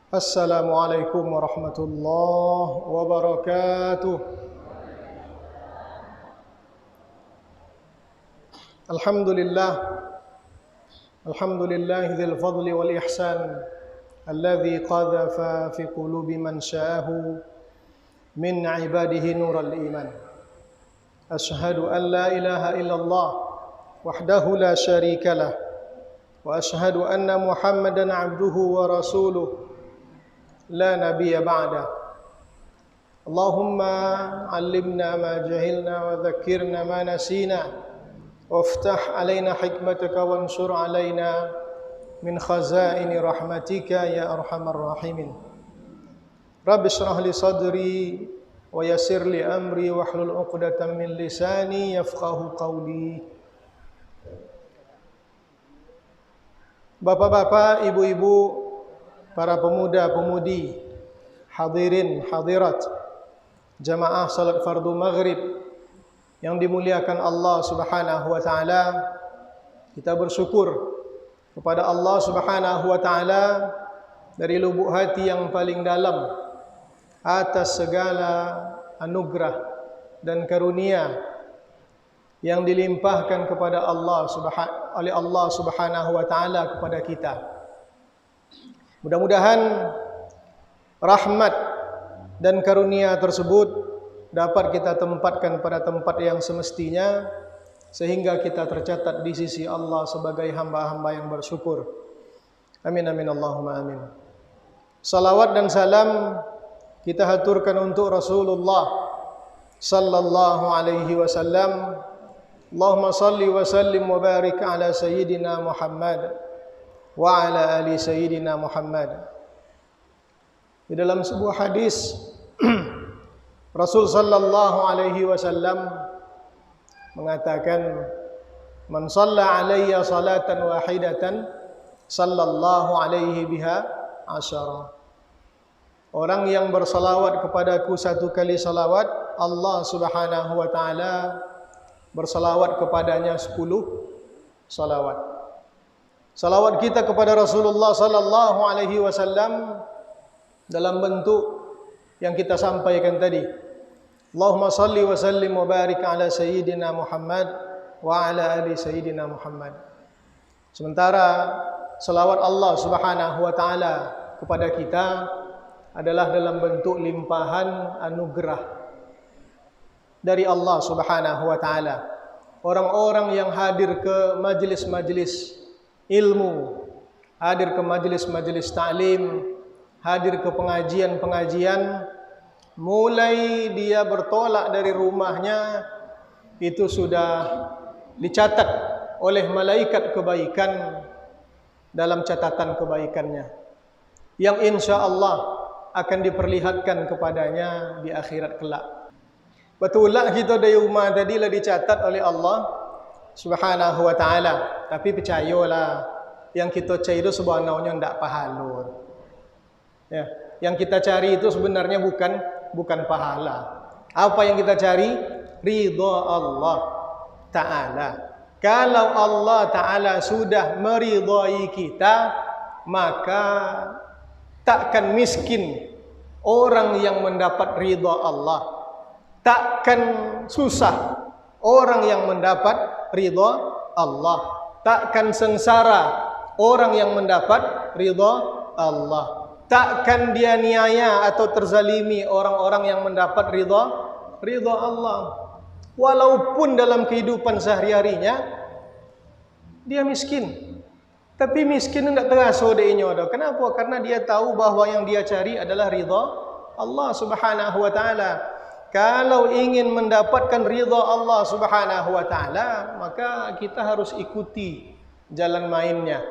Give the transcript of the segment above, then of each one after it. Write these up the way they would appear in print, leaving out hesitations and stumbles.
Assalamualaikum warahmatullahi wabarakatuh. Alhamdulillah. Alhamdulillahil fadli wal ihsan alladzi qadhafa fi qulubi man sya'ahu min ibadihi nural iman. Ashhadu an la ilaha illallah wahdahu la syarika lah wa ashhadu anna Muhammadan abduhu wa rasuluh لا نبي بعده. اللهم علمنا ما جهلنا وذكرنا ما نسينا وافتح علينا حكمتك وانشر علينا من خزائن رحمتك يا أرحم الراحمين. رب اشرح لي صدري ويسر لي أمري واحلل عقدة من لساني يفقهوا قولي. Bapak-bapak, ibu-ibu, para pemuda-pemudi, hadirin hadirat jamaah salat fardu maghrib yang dimuliakan Allah Subhanahu wa taala, kita bersyukur kepada Allah Subhanahu wa taala dari lubuk hati yang paling dalam atas segala anugerah dan karunia yang dilimpahkan kepada oleh Allah Subhanahu wa taala kepada kita. Mudah-mudahan rahmat dan karunia tersebut dapat kita tempatkan pada tempat yang semestinya, sehingga kita tercatat di sisi Allah sebagai hamba-hamba yang bersyukur. Amin amin Allahumma amin. Salawat dan salam kita haturkan untuk Rasulullah sallallahu alaihi wasallam. Allahumma salli wa sallim wa barik ala sayyidina Muhammad wa ala ali sayyidina Muhammad. Di dalam sebuah hadis Rasul sallallahu alaihi wasallam mengatakan, man shalla alayya salatan wahidatan sallallahu alaihi biha asyara. Orang yang bersalawat kepadaku satu kali salawat, Allah Subhanahu wa taala bersalawat kepadanya 10 salawat. Salawat kita kepada Rasulullah sallallahu alaihi wasallam dalam bentuk yang kita sampaikan tadi. Allahumma salli wa sallim wa barik ala sayyidina Muhammad wa ala ali sayyidina Muhammad. Sementara salawat Allah Subhanahu wa taala kepada kita adalah dalam bentuk limpahan anugerah dari Allah Subhanahu wa taala. Orang-orang yang hadir ke majlis-majlis ilmu, hadir ke majlis-majlis ta'lim, hadir ke pengajian-pengajian, mulai dia bertolak dari rumahnya, itu sudah dicatat oleh malaikat kebaikan dalam catatan kebaikannya, yang insya Allah akan diperlihatkan kepadanya di akhirat kelak. Betullah kita dari rumah tadi lah dicatat oleh Allah Subhanahu wa ta'ala. Tapi percayalah, yang kita cari itu sebenarnya tidak pahala. Ya, yang kita cari itu sebenarnya bukan pahala. Apa yang kita cari? Ridha Allah Ta'ala. Kalau Allah Ta'ala sudah meridhai kita, maka takkan miskin orang yang mendapat ridha Allah. Takkan susah orang yang mendapat ridha Allah. Takkan sengsara orang yang mendapat ridha Allah. Takkan dia niaya atau terzalimi orang-orang yang mendapat ridha Allah. Walaupun dalam kehidupan sehari-harinya dia miskin, tapi miskin tidak terasa dirinya. Kenapa? Karena dia tahu bahwa yang dia cari adalah ridha Allah Subhanahu wa taala. Kalau ingin mendapatkan ridha Allah Subhanahu wa taala, maka kita harus ikuti jalan mainnya.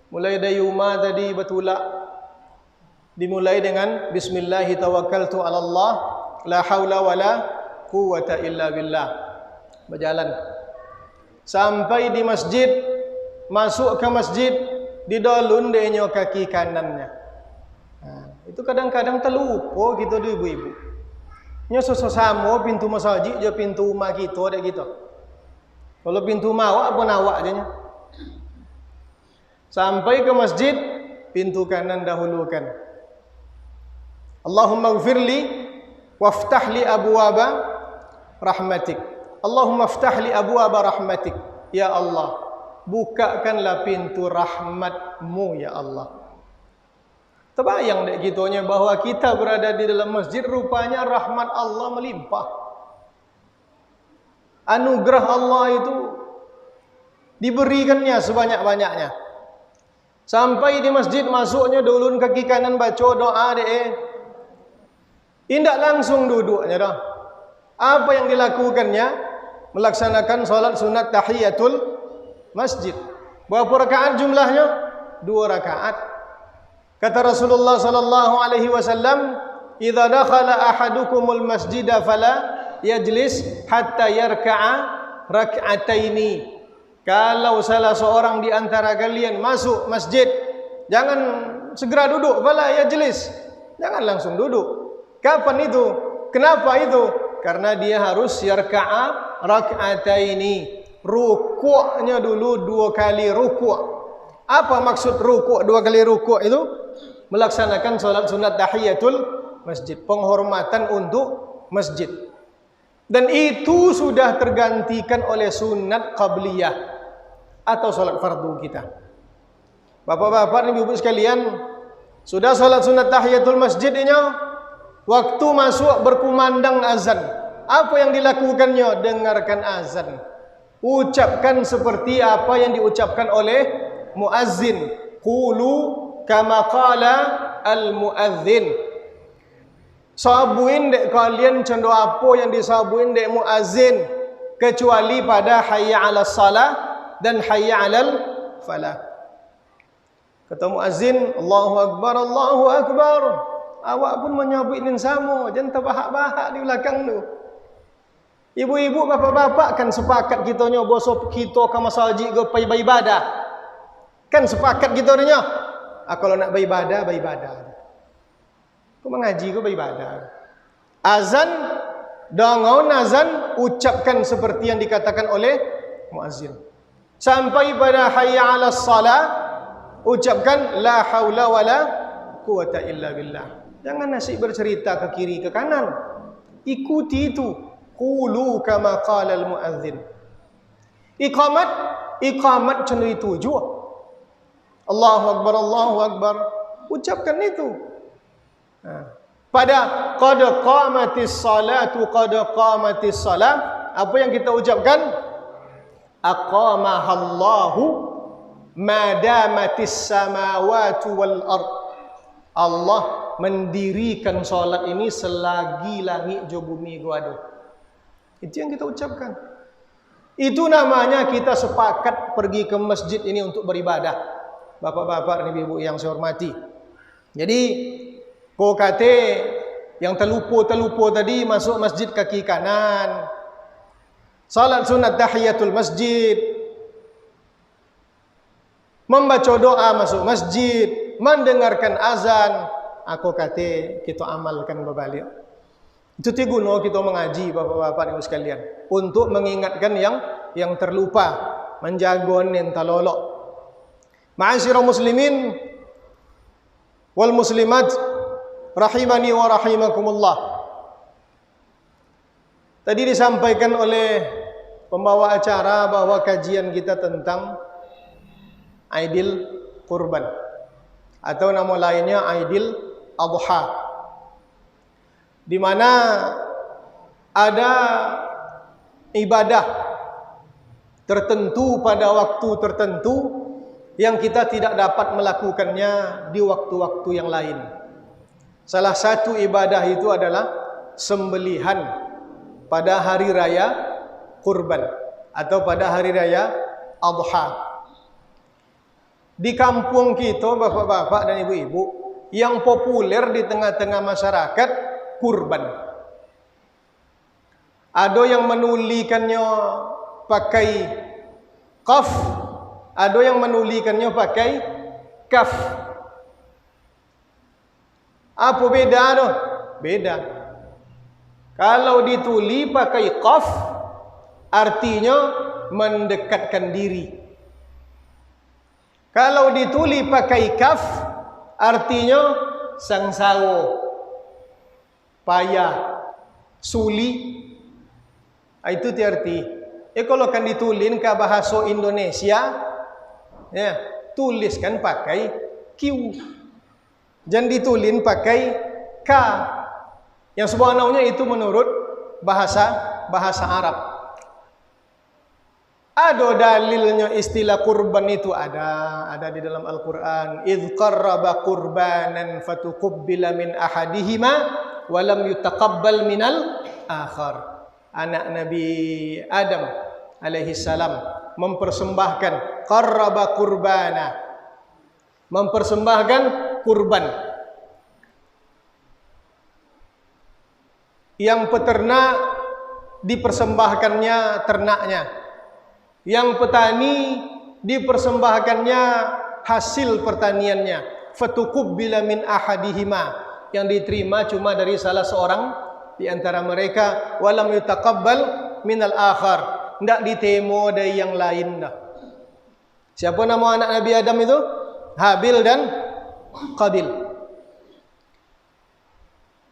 Mulai dari rumah tadi betulak dimulai dengan bismillahi tawakkaltu 'ala Allah la haula wala quwwata illa billah. Berjalan sampai di masjid, masuk ke masjid, didolun denyo kaki kanannya. Itu kadang-kadang terlupa gitu di ibu-ibu. Nya sesama pintu masjid je pintu rumah kita dek gitu. Kalau pintu mawak pun awak je nya. Sampai ke masjid, pintu kanan dahulukan. Allahumma ighfirli waftah li abwaba rahmatik. Allahumma iftah li abwaba rahmatik. Ya Allah, bukakanlah pintu rahmat-Mu ya Allah. Terbayang dek kitanya bahawa kita berada di dalam masjid, rupanya rahmat Allah melimpah. Anugerah Allah itu diberikannya sebanyak-banyaknya. Sampai di masjid masuknya dulun kaki kanan baca doa dek. Indak langsung duduknya dah. Apa yang dilakukannya? Melaksanakan salat sunat tahiyatul masjid. Berapa rakaat jumlahnya? 2 rakaat. Kata Rasulullah sallallahu alaihi wasallam, "Idza dakhala ahadukumul masjida fala yajlis hatta yarka'a rak'ataini." Kalau salah seorang di antara kalian masuk masjid, jangan segera duduk, fala yajlis. Jangan langsung duduk. Kapan itu? Kenapa itu? Karena dia harus yarka'a rak'ataini. Rukuknya dulu 2 kali rukuk. Apa maksud rukuk 2 kali rukuk itu? Melaksanakan salat sunat tahiyatul masjid, penghormatan untuk masjid. Dan itu sudah tergantikan oleh sunat qabliyah atau salat fardu kita. Bapak-bapak dan ibu-ibu sekalian, sudah salat sunat tahiyatul masjid ini, waktu masuk berkumandang azan. Apa yang dilakukannya? Dengarkan azan. Ucapkan seperti apa yang diucapkan oleh muazzin. Qulu kama qala al-muadzin. Sabuin dek kalian cendo apa yang disabuin dek muazzin, kecuali pada hayya 'alas salah dan hayya 'alal falah. Kata muazzin, Allahu akbar, Allahu akbar. Awak pun menyabutin sama, jangan terbahak-bahak di belakang tu. Ibu-ibu, bapak-bapak kan sepakat kita nya bosok kita ke masjid ke beribadah. Kan sepakat kita nya. Kalau nak beribadah, beribadah. Kau mengaji, kau beribadah. Azan, dengaun azan, ucapkan seperti yang dikatakan oleh muazzin. Sampai pada hayya 'alas salah, ucapkan la haula wala quwata illa billah. Jangan asyik bercerita ke kiri ke kanan. Ikuti itu. Qulu kama qala al-muazzin. Iqamat macam itu juga. Allahu akbar, Allahu akbar. Ucapkan itu. Pada qad qamatis salatu, qad qamatis salah, apa yang kita ucapkan? Aqamahallahu madamatis samawati wal ard. Allah mendirikan salat ini selagi langit jo bumi go ada. Itu yang kita ucapkan. Itu namanya kita sepakat pergi ke masjid ini untuk beribadah. Bapak-bapak dan ibu-ibu yang saya hormati. Jadi, kau kata yang terlupa tadi masuk masjid kaki kanan. Salat sunat tahiyatul masjid. Membaca doa masuk masjid. Mendengarkan azan. Aku kata kita amalkan berbalik. Itu guna kita mengaji bapak-bapak dan ibu sekalian. Untuk mengingatkan yang terlupa. Menjaga yang terlolok. Ma'asyiral muslimin wal muslimat rahimani wa rahimakumullah. Tadi disampaikan oleh pembawa acara bahwa kajian kita tentang Aidil Kurban atau nama lainnya Aidil Adha, di mana ada ibadah tertentu pada waktu tertentu yang kita tidak dapat melakukannya di waktu-waktu yang lain. Salah satu ibadah itu adalah sembelihan pada hari raya Kurban atau pada hari raya Adha. Di kampung kita, bapak-bapak dan ibu-ibu, yang populer di tengah-tengah masyarakat kurban. Ada yang menulikannya pakai qaf, ada yang menulikannya pakai kaf. Apa beda tu? Beda. Kalau dituli pakai qaf, artinya mendekatkan diri. Kalau dituli pakai kaf, artinya sangsara. payah, sulit. Itu arti. Kalau kan ditulin ke bahasa Indonesia, ya, tuliskan pakai Q. Jangan ditulin pakai K. Yang sebenarnya itu menurut bahasa Arab. Ada dalilnya istilah kurban itu ada di dalam Al-Qur'an. Idz qarraba qurbanan fatuqabbila min ahadihima wa lam yutaqabbal minal akhar. Anak Nabi Adam alaihi salam mempersembahkan qarraba qurbana, mempersembahkan kurban. Yang peternak dipersembahkannya ternaknya, yang petani dipersembahkannya hasil pertaniannya. Fatuqabbila min ahadihima, yang diterima cuma dari salah seorang di antara mereka. Walam yutaqabbal minal akhar, tidak ditemo dari yang lain dah. Siapa nama anak Nabi Adam itu? Habil dan Qabil.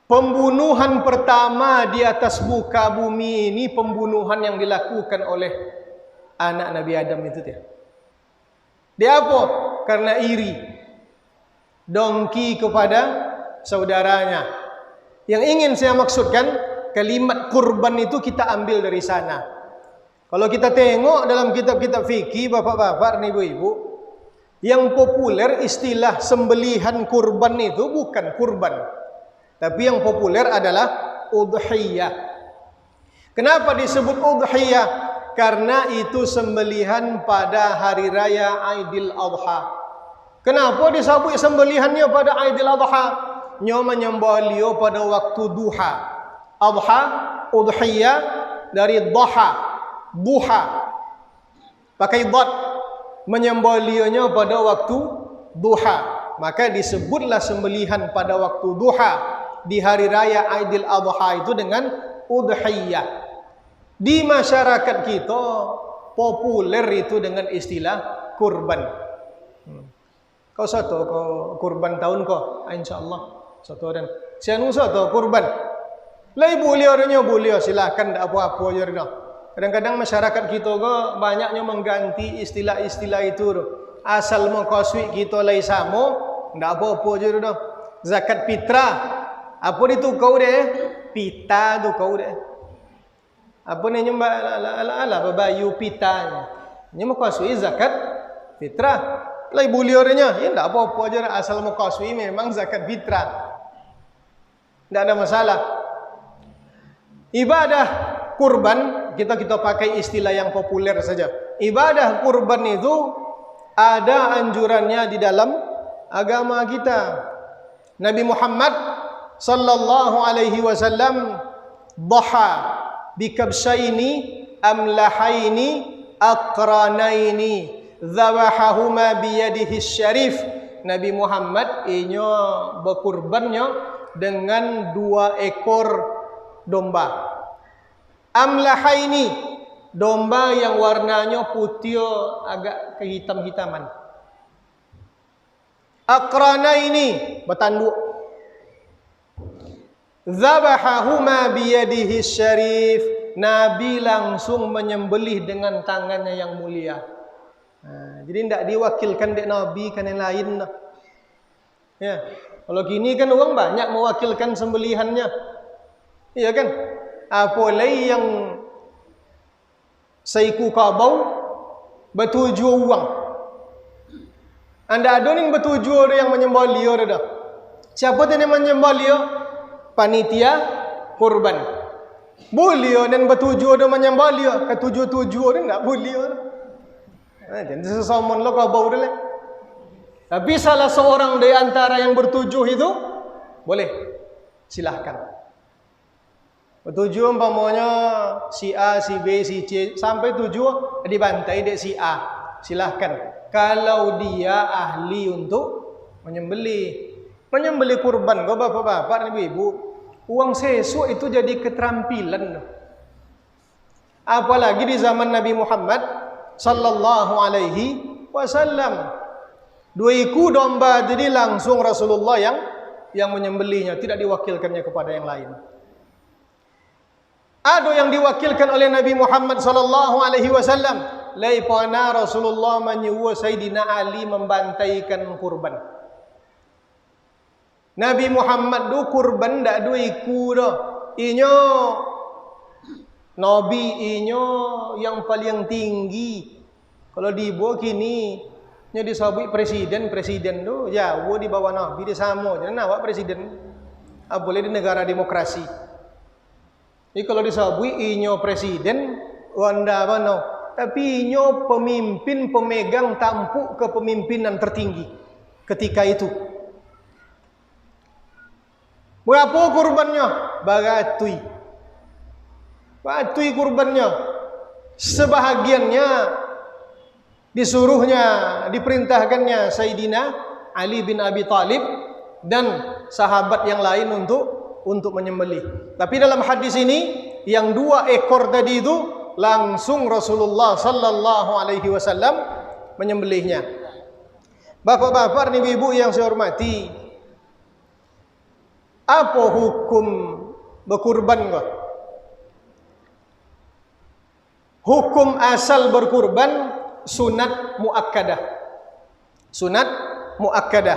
Pembunuhan pertama di atas muka bumi ini, pembunuhan yang dilakukan oleh anak Nabi Adam itu dia. Dia apa? Karena iri, dongki kepada saudaranya. Yang ingin saya maksudkan, kalimat kurban itu kita ambil dari sana. Kalau kita tengok dalam kitab-kitab fikih, bapak-bapak dan ibu-ibu, yang populer istilah sembelihan kurban itu bukan kurban, tapi yang populer adalah udhiyah. Kenapa disebut udhiyah? Karena itu sembelihan pada hari raya Aidil Adha. Kenapa disebut sembelihannya pada Aidil Adha? Nyo menyembelih pada waktu duha. Adha, udhiyah dari dhaha, duha. Pakai dhat, menyembelihnya pada waktu duha. Maka disebutlah sembelihan pada waktu duha di hari raya Aidil Adha itu dengan udhiyah. Di masyarakat kita populer itu dengan istilah kurban. Kau satu kau kurban tahun kau, insyaallah. Satu dan sianu satu kurban. Lai boleh orangnya boleh, silakan, tak apa-apa je dah. Kadang-kadang masyarakat kita ke banyaknya mengganti istilah-istilah itu. Asal mau kasui kita lai sama, tak apa-apa je dah. Zakat fitrah, apa itu kau deh? Pita tu kau deh. Apa ni nyembah ala bayu pitanya. Nyembah kasui zakat fitrah. Lai boleh orangnya, ya tak apa-apa je, asal mau kasui memang zakat fitrah. Tidak ada masalah. Ibadah kurban, kita pakai istilah yang populer saja. Ibadah kurban itu ada anjurannya di dalam agama kita. Nabi Muhammad sallallahu alaihi wasallam dhaha bikabshaini amlahaini aqranaini dzabahahuma biyadihi syarif. Nabi Muhammad inyo berkurbannya dengan 2 ekor domba. Amlahaini, domba yang warnanya putih agak kehitam-hitaman. Aqranaini, bertanduk. Dzabahahuma biyadihi syarif, Nabi langsung menyembelih dengan tangannya yang mulia. Jadi tidak diwakilkan dek Nabi kan yang lain. Ya. Kalau gini kan orang banyak mewakilkan sembelihannya. Iya kan? Apalagi yang saiku kabau bertujuh uang. Anda ada yang bertujuh yang menyembelih dah. Siapa yang menyembelih? Panitia kurban. Boleh dan bertujuh ada menyembelih, ketujuh-tujuh ada enggak boleh. Jadi sesamon lo kabau dah. Tapi salah seorang dari antara yang bertujuh itu boleh, silahkan. Bertujuh umpamanya si A, si B, si C sampai 7 dibantai dek si A, silahkan. Kalau dia ahli untuk menyembelih kurban, kau bapak-bapak dan ibu-ibu, uang sesu itu jadi keterampilan. Apalagi di zaman Nabi Muhammad sallallahu alaihi wasallam. 2 ekor domba jadi langsung Rasulullah yang menyembelihnya, tidak diwakilkannya kepada yang lain. Ada yang diwakilkan oleh Nabi Muhammad sallallahu alaihi wasallam. Laipana Rasulullah menyuruh Sayyidina Ali membantaikan kurban. Nabi Muhammad tu kurban dak ada iku dah. Inyo Nabi inyo yang paling tinggi. Kalau di bawah kini nya disabui presiden tu jauh di bawah Nabi dia sama je nak presiden. Boleh di negara demokrasi. Jadi kalau disabui inyo presiden, wanda mana? Tapi inyo pemimpin pemegang tampuk kepemimpinan tertinggi ketika itu. Berapa kurbannya? Bagatui. Batui kurbannya. Sebahagiannya disuruhnya, diperintahkannya Sayyidina Ali bin Abi Thalib dan sahabat yang lain untuk menyembelih. Tapi dalam hadis ini yang 2 ekor tadi itu langsung Rasulullah sallallahu alaihi wasallam menyembelihnya. Bapak-bapak dan ibu-ibu yang saya hormati, apa hukum berkurban kok? Hukum asal berkurban sunat muakkadah. Sunat muakkadah.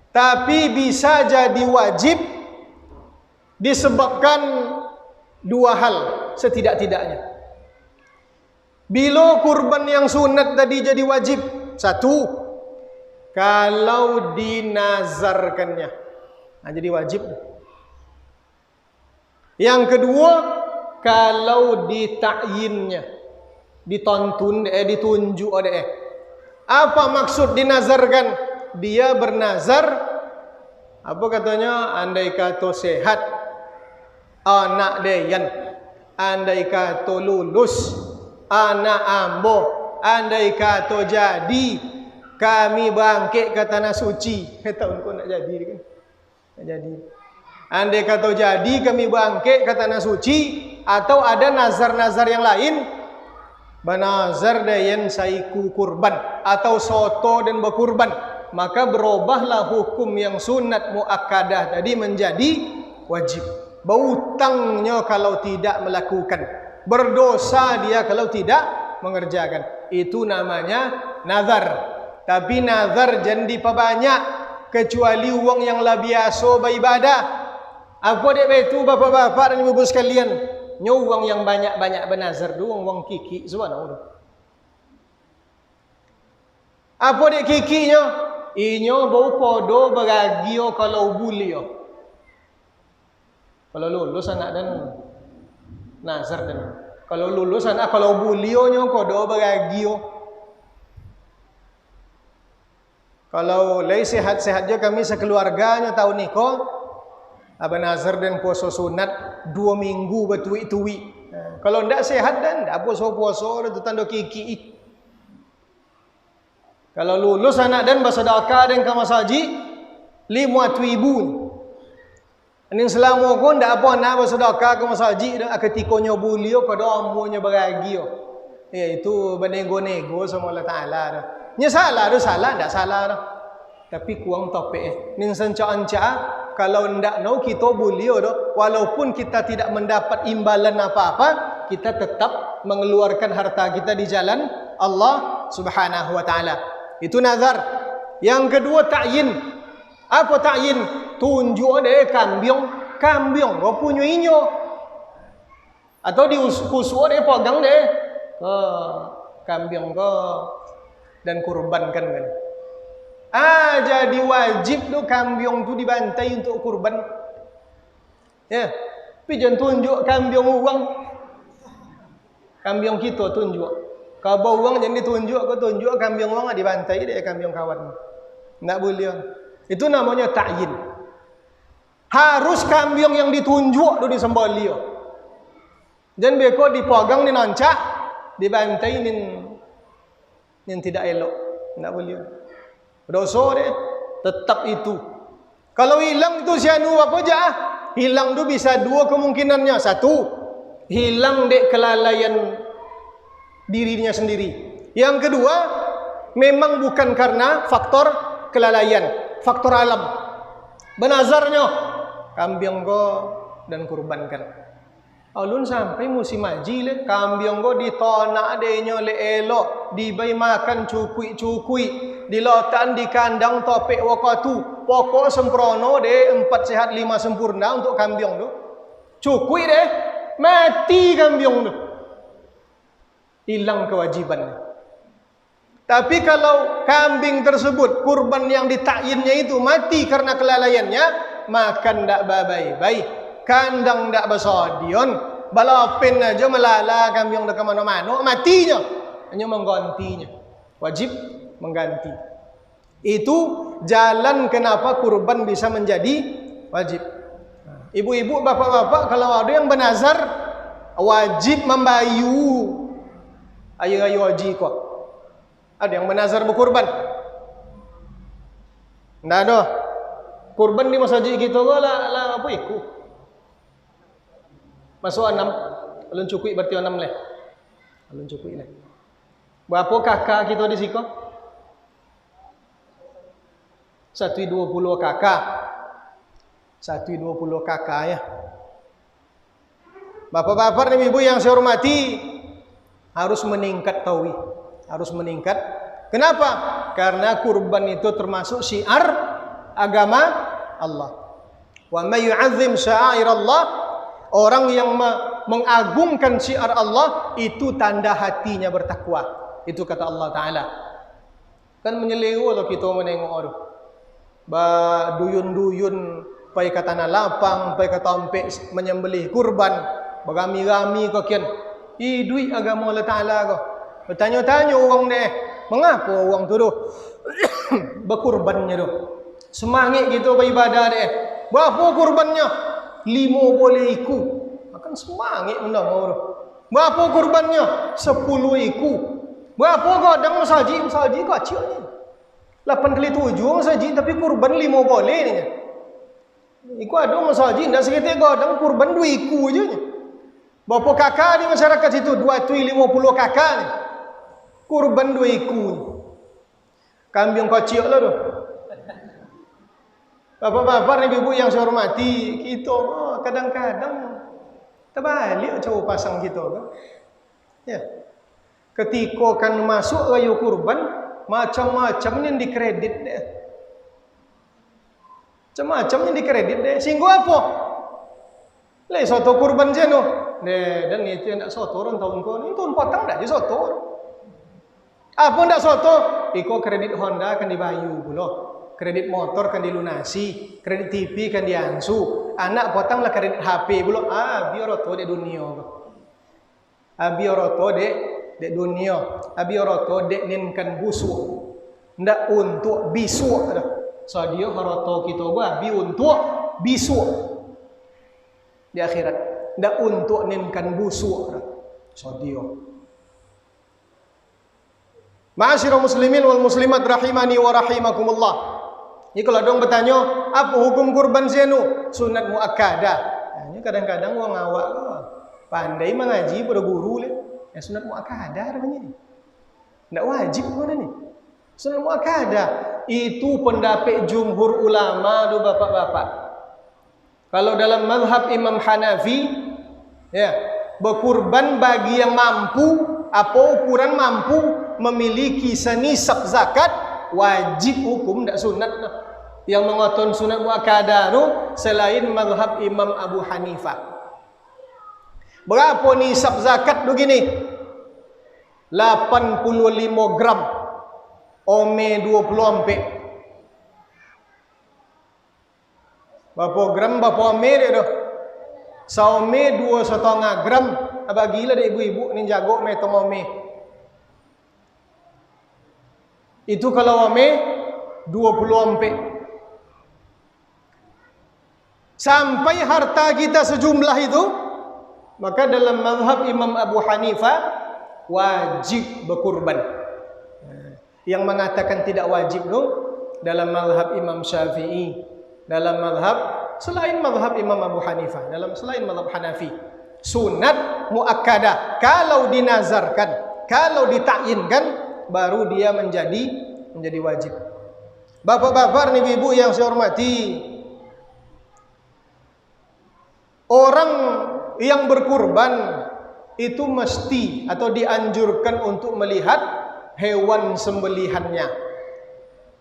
Tapi bisa jadi wajib disebabkan 2 hal setidak-tidaknya. Bila kurban yang sunat tadi jadi wajib, 1, kalau dinazarkannya, jadi wajib. Yang kedua, kalau ditakyinnya, ditunjuk oleh. Apa maksud dinazarkan? Dia bernazar, apa katanya? Andai kata sehat anak deyan, andai kata lulus anak ambo, andai kata jadi kami bangkit ke tanah suci. Tahun kau nak jadi kan? Nak jadi. Andai kata jadi kami bangkit ke tanah suci, atau ada nazar-nazar yang lain, banazar dayan saiku kurban atau soto dan berkurban, maka berubahlah hukum yang sunat muakkadah tadi menjadi wajib. Berhutangnya kalau tidak melakukan, berdosa dia kalau tidak mengerjakan. Itu namanya nazar. Tapi nazar jangan diperbanyak, kecuali uang yang lah biasa beribadah. Apa dia itu bapak-bapak dan ibu-ibu sekalian? Nyo uang yang banyak-banyak bernazar tu uang kiki subhanallah. Apa dia kikinya? Inyo bau podo beragio kalau bulio. Kalau lulus anak dan nazar dan kalau lulus anak kalau bulio nyo kodo beragio. Kalau lagi sehat-sehat je kami sekeluarganya tahun niko abang nazar dan puasa sunat 2 minggu bertuik-tuik. Kalau ndak sehat dan ndak puasa-puasa itu tanda kiki. Kalau lulus anak dan bersedekah dan ke masjid 5,000. Ini selama pun ndak apa nak bersedekah ke masjid dah ketika nyobulio pada amunnya beragio. Iaitu benego-nego sama Allah Taala dah. Nya salah tu salah, ndak salah dah. Tapi kurang topik ning sanca-anca kalau ndak mau kita bulio dah, walaupun kita tidak mendapat imbalan apa-apa, kita tetap mengeluarkan harta kita di jalan Allah Subhanahu wa taala. Itu nazar. Yang kedua ta'yin. Apa ta'yin? Tunjuk deh kambiong kau punya inyo. Atau diusuk deh pegang deh ke kambiong ke dan kurbankan kan. Jadi wajib tu kambiong tu dibantai untuk kurban. Ya. Tapi jangan tunjuk kambiong uang. Kambiong kita tunjuk. Kalau uang jangan ditunjuk, kau tunjuk kambiong uang dibantai deh kambiong kawan. Enggak boleh. Itu namanya ta'yin. Harus kambiong yang ditunjuk tu disembelih. Jangan beko dipegang ni nancak, dibantai nin tidak elok. Enggak boleh. Dosa deh, tetap itu. Kalau hilang itu sianu apa aja? Hilang tu bisa 2 kemungkinannya. 1, hilang dek kelalaian dirinya sendiri. Yang kedua, memang bukan karena faktor kelalaian, faktor alam. Benazarnya kambing go dan kurbankan. Alun sampai musim haji le kambing go ditonak adenya le elok, dibai makan cukui-cukui, dilotan di kandang topek wakatu. Pokok sempurna de 4 sehat 5 sempurna untuk kambing tu. Cukui deh, mati kambing tu. Hilang kewajibannya. Tapi kalau kambing tersebut kurban yang ditakyinnya itu mati karena kelalaiannya, makan ndak babai-baik. Kandang ndak besodion, balapin aja melala kambing dak mana-mana, matinya. Hanya menggantinya. Wajib mengganti. Itu jalan kenapa kurban bisa menjadi wajib. Ibu-ibu, bapak-bapak, kalau ada yang bernazar wajib membayu ayu-ayu haji kok. Ada yang bernazar berkurban? Ndak ada. Kurban di masa haji kita lah apa iku? Masuk 6, alun cukui berarti 6 leh. Alun cukui leh. Berapa kakak kita di siko? 120 kakak. 120 kakak ya. Bapak-bapak dan ibu yang saya hormati, harus meningkat tawi. Harus meningkat. Kenapa? Karena kurban itu termasuk syiar agama Allah. Wa may yu'azzim sya'airallah, orang yang mengagungkan syiar Allah itu tanda hatinya bertakwa. Itu kata Allah Ta'ala. Kan menyelewo kalau kita menengok orang. Ba duyun-duyun pai ke tanah lapang, pai ke tompek menyembelih kurban, berami-rami kau kian. Duit agama Allah Ta'ala kau. Bertanya-tanya orang deh, mengapa orang tu doh berkurbannya doh? Semangat gitu beribadah deh. Berapa kurbannya? 5 boleh iku. Akan semangat menang orang. Berapa kurbannya? 10 iku. Berapa godang masaji kecil ni. 8 kali 7 masaji tapi kurban 5 boleh ni. Iku ada masaji ndak sekitar godang kurban 2 iku je ni. Berapa kakak di masyarakat situ? 250 kakak ni. Kurban 2 iku. Kambing kecil lah tu. Bapak-bapak dan ibu yang saya hormati, kita kadang-kadang terbalik cara pasang kita kan. Ya. Ketika kan masuk raya kurban, macam-macam yang dikredit deh. Macam-macam yang dikredit deh. Sehingga apa? Leh soto kurban je no. Dan itu yang tak soto orang tahun kau ni tahun potong dah je soto. Apa ndak soto? Iko kredit Honda kan dibayu pula. Kredit motor kan dilunasi, kredit TV kan diansu, anak potonglah kredit HP pula. Biar roto de dunia. Biar roto de dunia. Biar roto de ninkan busuk. Ndak untuk bisu dah. So dia roto kita gua bi untuk bisu di akhirat. Ndak untuk ninkan busuk dah. So dia. Ma'asyiral muslimin wal muslimat rahimani wa rahimakumullah. Ini kalau dong bertanya, apa hukum kurban zenu? Sunat muakkadah. Ini kadang-kadang orang awak pandai mengaji pada guru le. Ya sunat muakkadah namanya ni. Enggak wajib pun ni. Sunat muakkadah itu pendapat jumhur ulama do bapak-bapak. Kalau dalam mazhab Imam Hanafi, ya, berkurban bagi yang mampu, apa ukuran mampu memiliki senisab zakat, wajib hukum tak sunat lah. Yang mengoton sunat muakkadah tu selain mazhab Imam Abu Hanifah. Berapa nisab zakat tu gini? 85 gram. Ome 24. Berapa gram berapa ome dia tu? Saome 2,5 gram. Bagilah dia ibu-ibu ni jago metong ome. Itu kalau ome 24. Sampai harta kita sejumlah itu, maka dalam mazhab Imam Abu Hanifah wajib berkurban. Yang mengatakan tidak wajib tu dalam mazhab Imam Syafi'i, dalam mazhab selain mazhab Imam Abu Hanifah, dalam selain mazhab Hanafi. Sunat muakkadah kalau dinazarkan, kalau ditakyinkan baru dia menjadi wajib. Bapak-bapak dan ibu-ibu yang saya hormati, orang yang berkurban itu mesti atau dianjurkan untuk melihat hewan sembelihannya,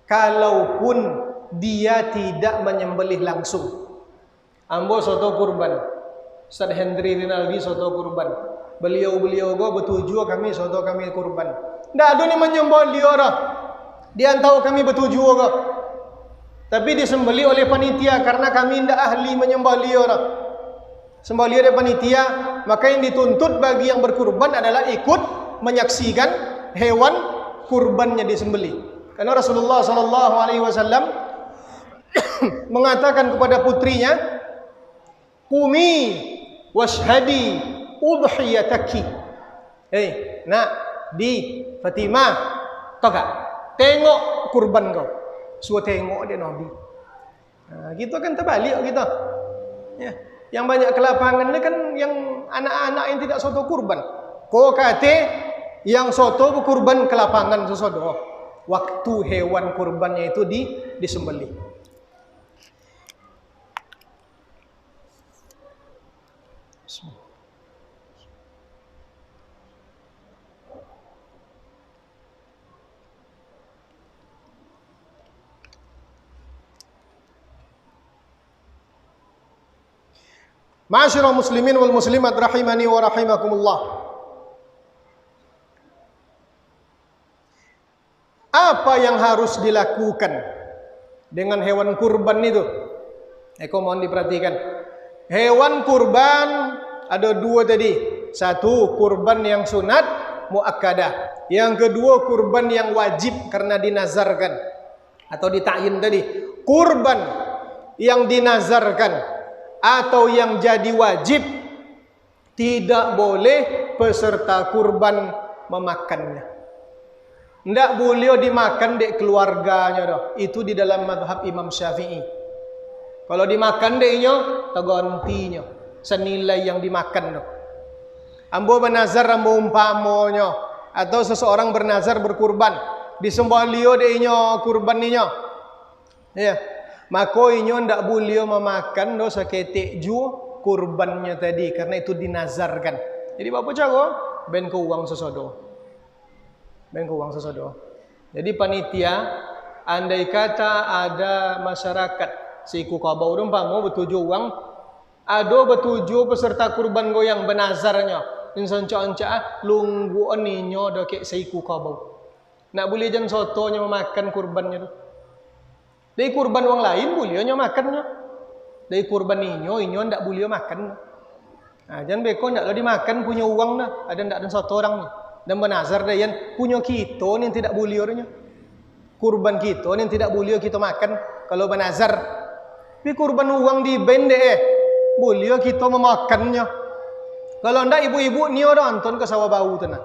kalaupun dia tidak menyembelih langsung. Ambo soto kurban, Ustaz Hendri Rinaldi soto kurban, beliau go betuju kami soto kami kurban. Ndak ada ni menyembelih orang, dia tahu kami betuju go, tapi disembelih oleh panitia karena kami ndak ahli menyembelih orang. Sembelih oleh panitia, maka yang dituntut bagi yang berkurban adalah ikut menyaksikan hewan kurbannya disembelih. Karena Rasulullah sallallahu alaihi wasallam mengatakan kepada putrinya, "Qumi washhadi udhiyataki." Nak, di Fatimah, tahu tak? Tengok kurban kau. Suruh tengok dia Nabi. Kita kan terbalik kita. Ya. Yang banyak kelapangan ni kan yang anak-anak yang tidak soto kurban. Kau kata yang soto berkurban kelapangan sesodo. Waktu hewan kurbannya itu disembelih. Bismillah. Ma'asyiral muslimin wal muslimat rahimani wa rahimakumullah. Apa yang harus dilakukan dengan hewan kurban itu? Eko mohon diperhatikan. Hewan kurban ada dua tadi. Satu, kurban yang sunat muakkadah. Yang kedua, kurban yang wajib karena dinazarkan atau dita'yin tadi. Kurban yang dinazarkan atau yang jadi wajib, tidak boleh peserta kurban memakannya. Tidak boleh dimakan dek keluarganya dah. Itu di dalam mazhab Imam Syafi'i. Kalau dimakan deknya, tergantinya senilai yang dimakan dah. Ambo bernazar, ambo umpamonya, atau seseorang bernazar berkurban, disembelih deknya kurban ninya. Ya. Maka inyo ndak boleh memakan dosa ketek ju kurbannya tadi karena itu dinazarkan. Jadi apa cara? Ben ke uang sesodo. Ben ke uang sesodo. Jadi panitia, andai kata ada masyarakat siku kabau umpama betuju uang, ada betuju peserta kurban go yang benazarnya. Insan canca lunggu aninyo do kek siku kabau. Nak boleh jan sotonya memakan kurbannya tu. Dari kurban orang lain boleh nyo makannya. Dari kurban inyo ndak boleh makan. Jangan beko ndak lo dimakan punya uang dah. Ada ndak ada satu orang ni. Dan benazar dah yang punya kita ni tidak boleh orangnya. Kurban kita ni tidak boleh kita makan kalau benazar. Tapi kurban uang di bende boleh kita memakannya. Kalau ndak ibu-ibu ni orang anton ke sawah bau tu nah.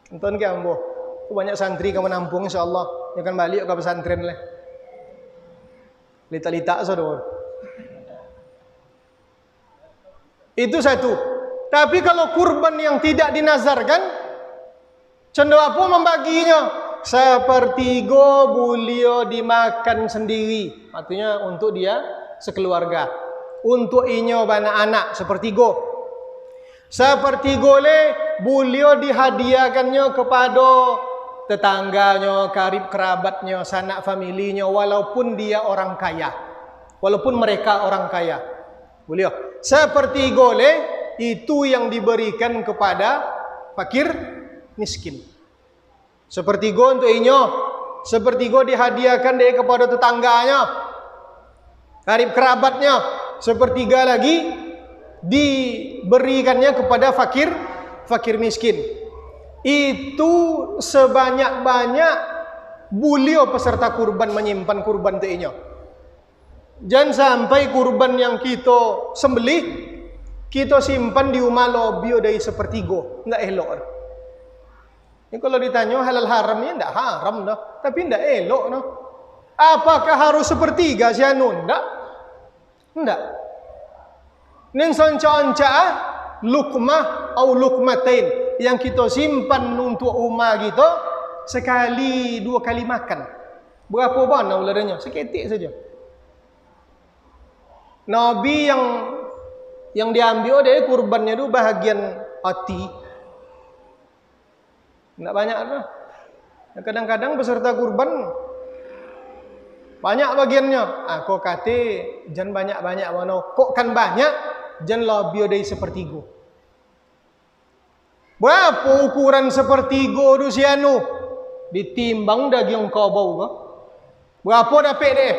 Anton ke ambo. Banyak santri kamu nampung insyaallah. Ya kan balik ke pesantren lah. Lita-lita saudara. Itu satu. Tapi kalau kurban yang tidak dinazarkan, cenderung apa membaginya? Sepertiga boleh dimakan sendiri. Artinya untuk dia sekeluarga. Untuk inyo anak-anak sepertiga. Sepertiga boleh dihadiahkannya kepada tetangganya, karib kerabatnya, sanak familinya, walaupun dia orang kaya, walaupun mereka orang kaya, boleh. Sepertiga itu yang diberikan kepada fakir miskin. Sepertiga untuk inyo, sepertiga dihadiahkan dia kepada tetangganya, karib kerabatnya, sepertiga lagi diberikannya kepada fakir miskin. Itu sebanyak-banyak boleh peserta kurban menyimpan kurban teinyo. Jangan sampai kurban yang kita sembelih kita simpan di rumah lobi dari sepertiga, enggak elok. Ini kalau ditanya halal haramnya enggak haram dah, tapi enggak elok dah. Apakah harus sepertiga sih anu? Enggak. Ning sonca-onca lukmah atau lukmatain yang kita simpan untuk umat kita sekali dua kali makan. Berapa banyak ularanya? Seketik saja. Nabi yang diambil dia kurbannya itu bahagian hati. Enggak banyak lah. Kadang-kadang peserta kurban banyak bagiannya. Kok kate jan banyak-banyak mana? Kok kan banyak jan lebih dari sepertiga. Berapa ukuran sepertiga tu sianu? Ditimbang daging kabau ke? Berapa dapat dia?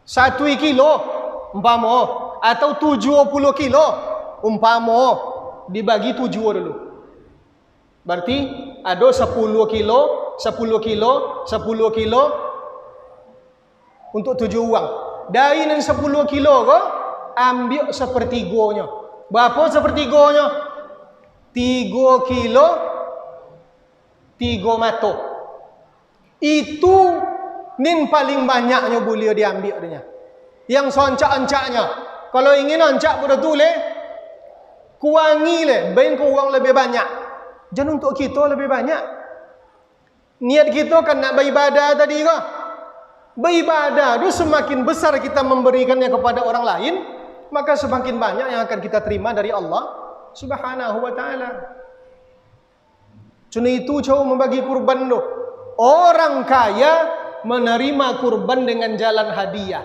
1 kilo umpama atau 70 kilo umpama dibagi 7 dulu. Berarti ada 10 kilo, 10 kilo, 10 kilo untuk 7 uang. Dari yang 10 kilo ke, ambil sepertiganya. Berapa sepertiganya? 3 kilo 3 mata. Itu nin paling banyaknya boleh diambil dia. Yang soncak-oncaknya. Kalau ingin oncak betul kurangi bain ke uang lebih banyak. Jangan untuk kita lebih banyak. Niat kita kan nak beribadah tadi ke? Beribadah itu semakin besar kita memberikannya kepada orang lain, maka semakin banyak yang akan kita terima dari Allah Subhanahu wa ta'ala. Cuma itu cara membagi kurban tu. Orang kaya menerima kurban dengan jalan hadiah.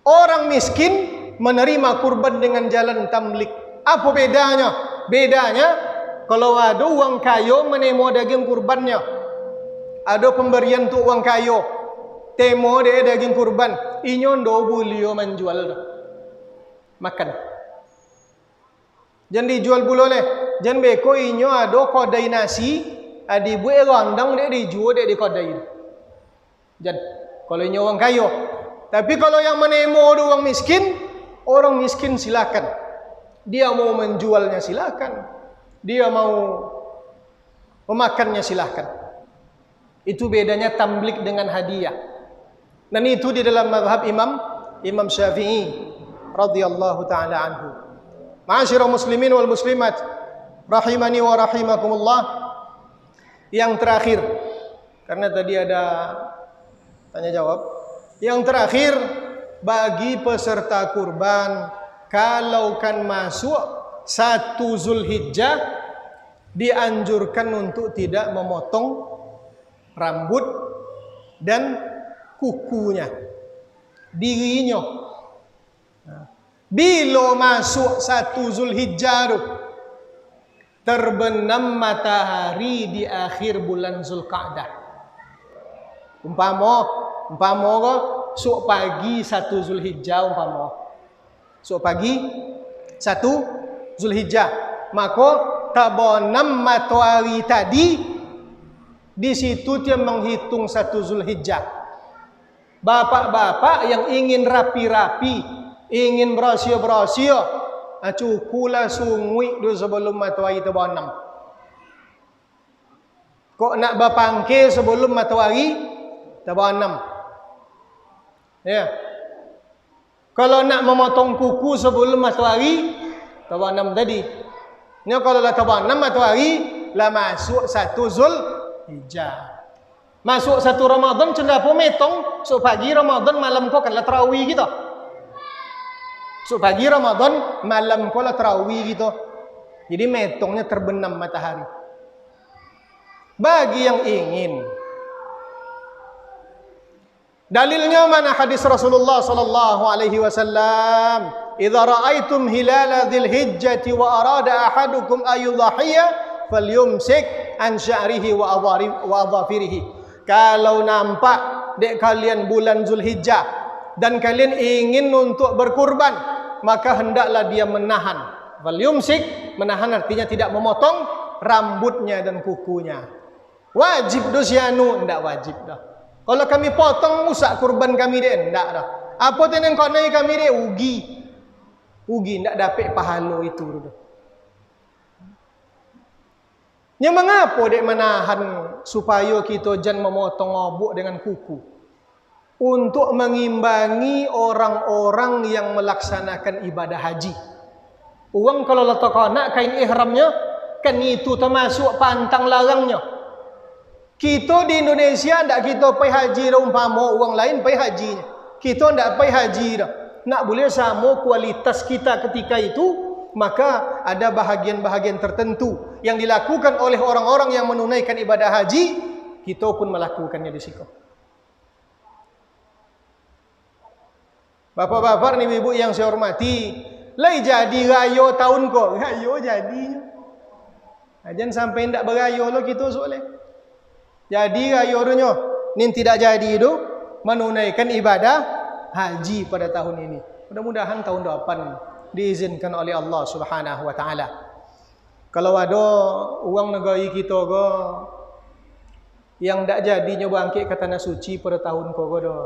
Orang miskin menerima kurban dengan jalan tamlik. Apa bedanya? Bedanya kalau ada uang kayu menemo daging kurbannya. Ada pemberian tu uang kayu. Temo dia daging kurban. Inyo ndo boleh menjual dah. Makan. Jangan dijual boleh. Jangan beko inyo ada kodai nasi, adi buat rondang dia dijual dia di kodai. Jangan. Kalau inyo uang kayu. Tapi kalau yang menemo ada uang miskin, orang miskin silakan. Dia mau menjualnya silakan. Dia mau memakannya silakan. Itu bedanya tamblik dengan hadiah. Dan itu di dalam mazhab Imam Syafi'i radhiyallahu taala anhu. Ma'asyiral muslimin wal muslimat rahimani wa rahimakumullah. Yang terakhir, karena tadi ada tanya jawab. Yang terakhir, bagi peserta kurban, kalau kan masuk 1 Zulhijjah, dianjurkan untuk tidak memotong rambut dan kukunya, dirinya. Bila masuk 1 Zulhijjah tu, terbenam matahari di akhir bulan Zulqa'dah. Umpama ko sok pagi 1 Zulhijjah umpama. Sok pagi 1 Zulhijjah, maka terbenam matahari tadi, di situ dia menghitung 1 Zulhijjah. Bapak-bapak yang ingin rapi-rapi, ingin berosio-berosio, cukulah sungguh dulu sebelum matahari terbenam. Kok nak berpangkil sebelum matahari terbenam? Ya. Kalau nak memotong kuku sebelum matahari terbenam tadi. Ni kalau lah terbenam matahari, lah masuk 1 Zulhijjah. Masuk 1 Ramadan cendapo metong, so pagi Ramadan malam kau kan lah tarawih gitu. So pagi Ramadan malam kau lah tarawih gitu. Jadi metongnya terbenam matahari. Bagi yang ingin, dalilnya mana hadis Rasulullah sallallahu alaihi wasallam, "Idza ra'aitum hilala dzil hijjati wa arada ahadukum ayudhhiya falyumsik an sya'rihi wa adhafirihi." Kalau nampak dek kalian bulan Zulhijjah dan kalian ingin untuk berkurban, maka hendaklah dia menahan. Falyumsik, menahan artinya tidak memotong rambutnya dan kukunya. Wajib dosianu, ndak wajib dah. Kalau kami potong usak kurban kami dek, ndak dah. Apa tenang kau naik kami dek ugi ndak dapat pahala itu dah. Nya mengapa dek menahan supaya kita jangan memotong obok dengan kuku? Untuk mengimbangi orang-orang yang melaksanakan ibadah haji. Uang kalau letak anak kain ihramnya, kan itu termasuk pantang larangnya. Kita di Indonesia ndak kita pergi haji umpama orang lain pergi hajinya. Kita ndak pai haji dah. Nak boleh sama kualitas kita ketika itu, maka ada bahagian-bahagian tertentu yang dilakukan oleh orang-orang yang menunaikan ibadah haji, kita pun melakukannya di situ. Bapak-bapak ni ibu yang saya hormati, lai jadi rayo tahun ko, rayo jadinya. Jangan sampai ndak berayo lo kita soalnya. Jadi rayo runyo, nin tidak jadi itu menunaikan ibadah haji pada tahun ini. Mudah-mudahan tahun depan diizinkan oleh Allah Subhanahu wa taala. Kalau ada uang negara kita go yang ndak jadi nyoba angkit ke tanah suci pada tahun ko do,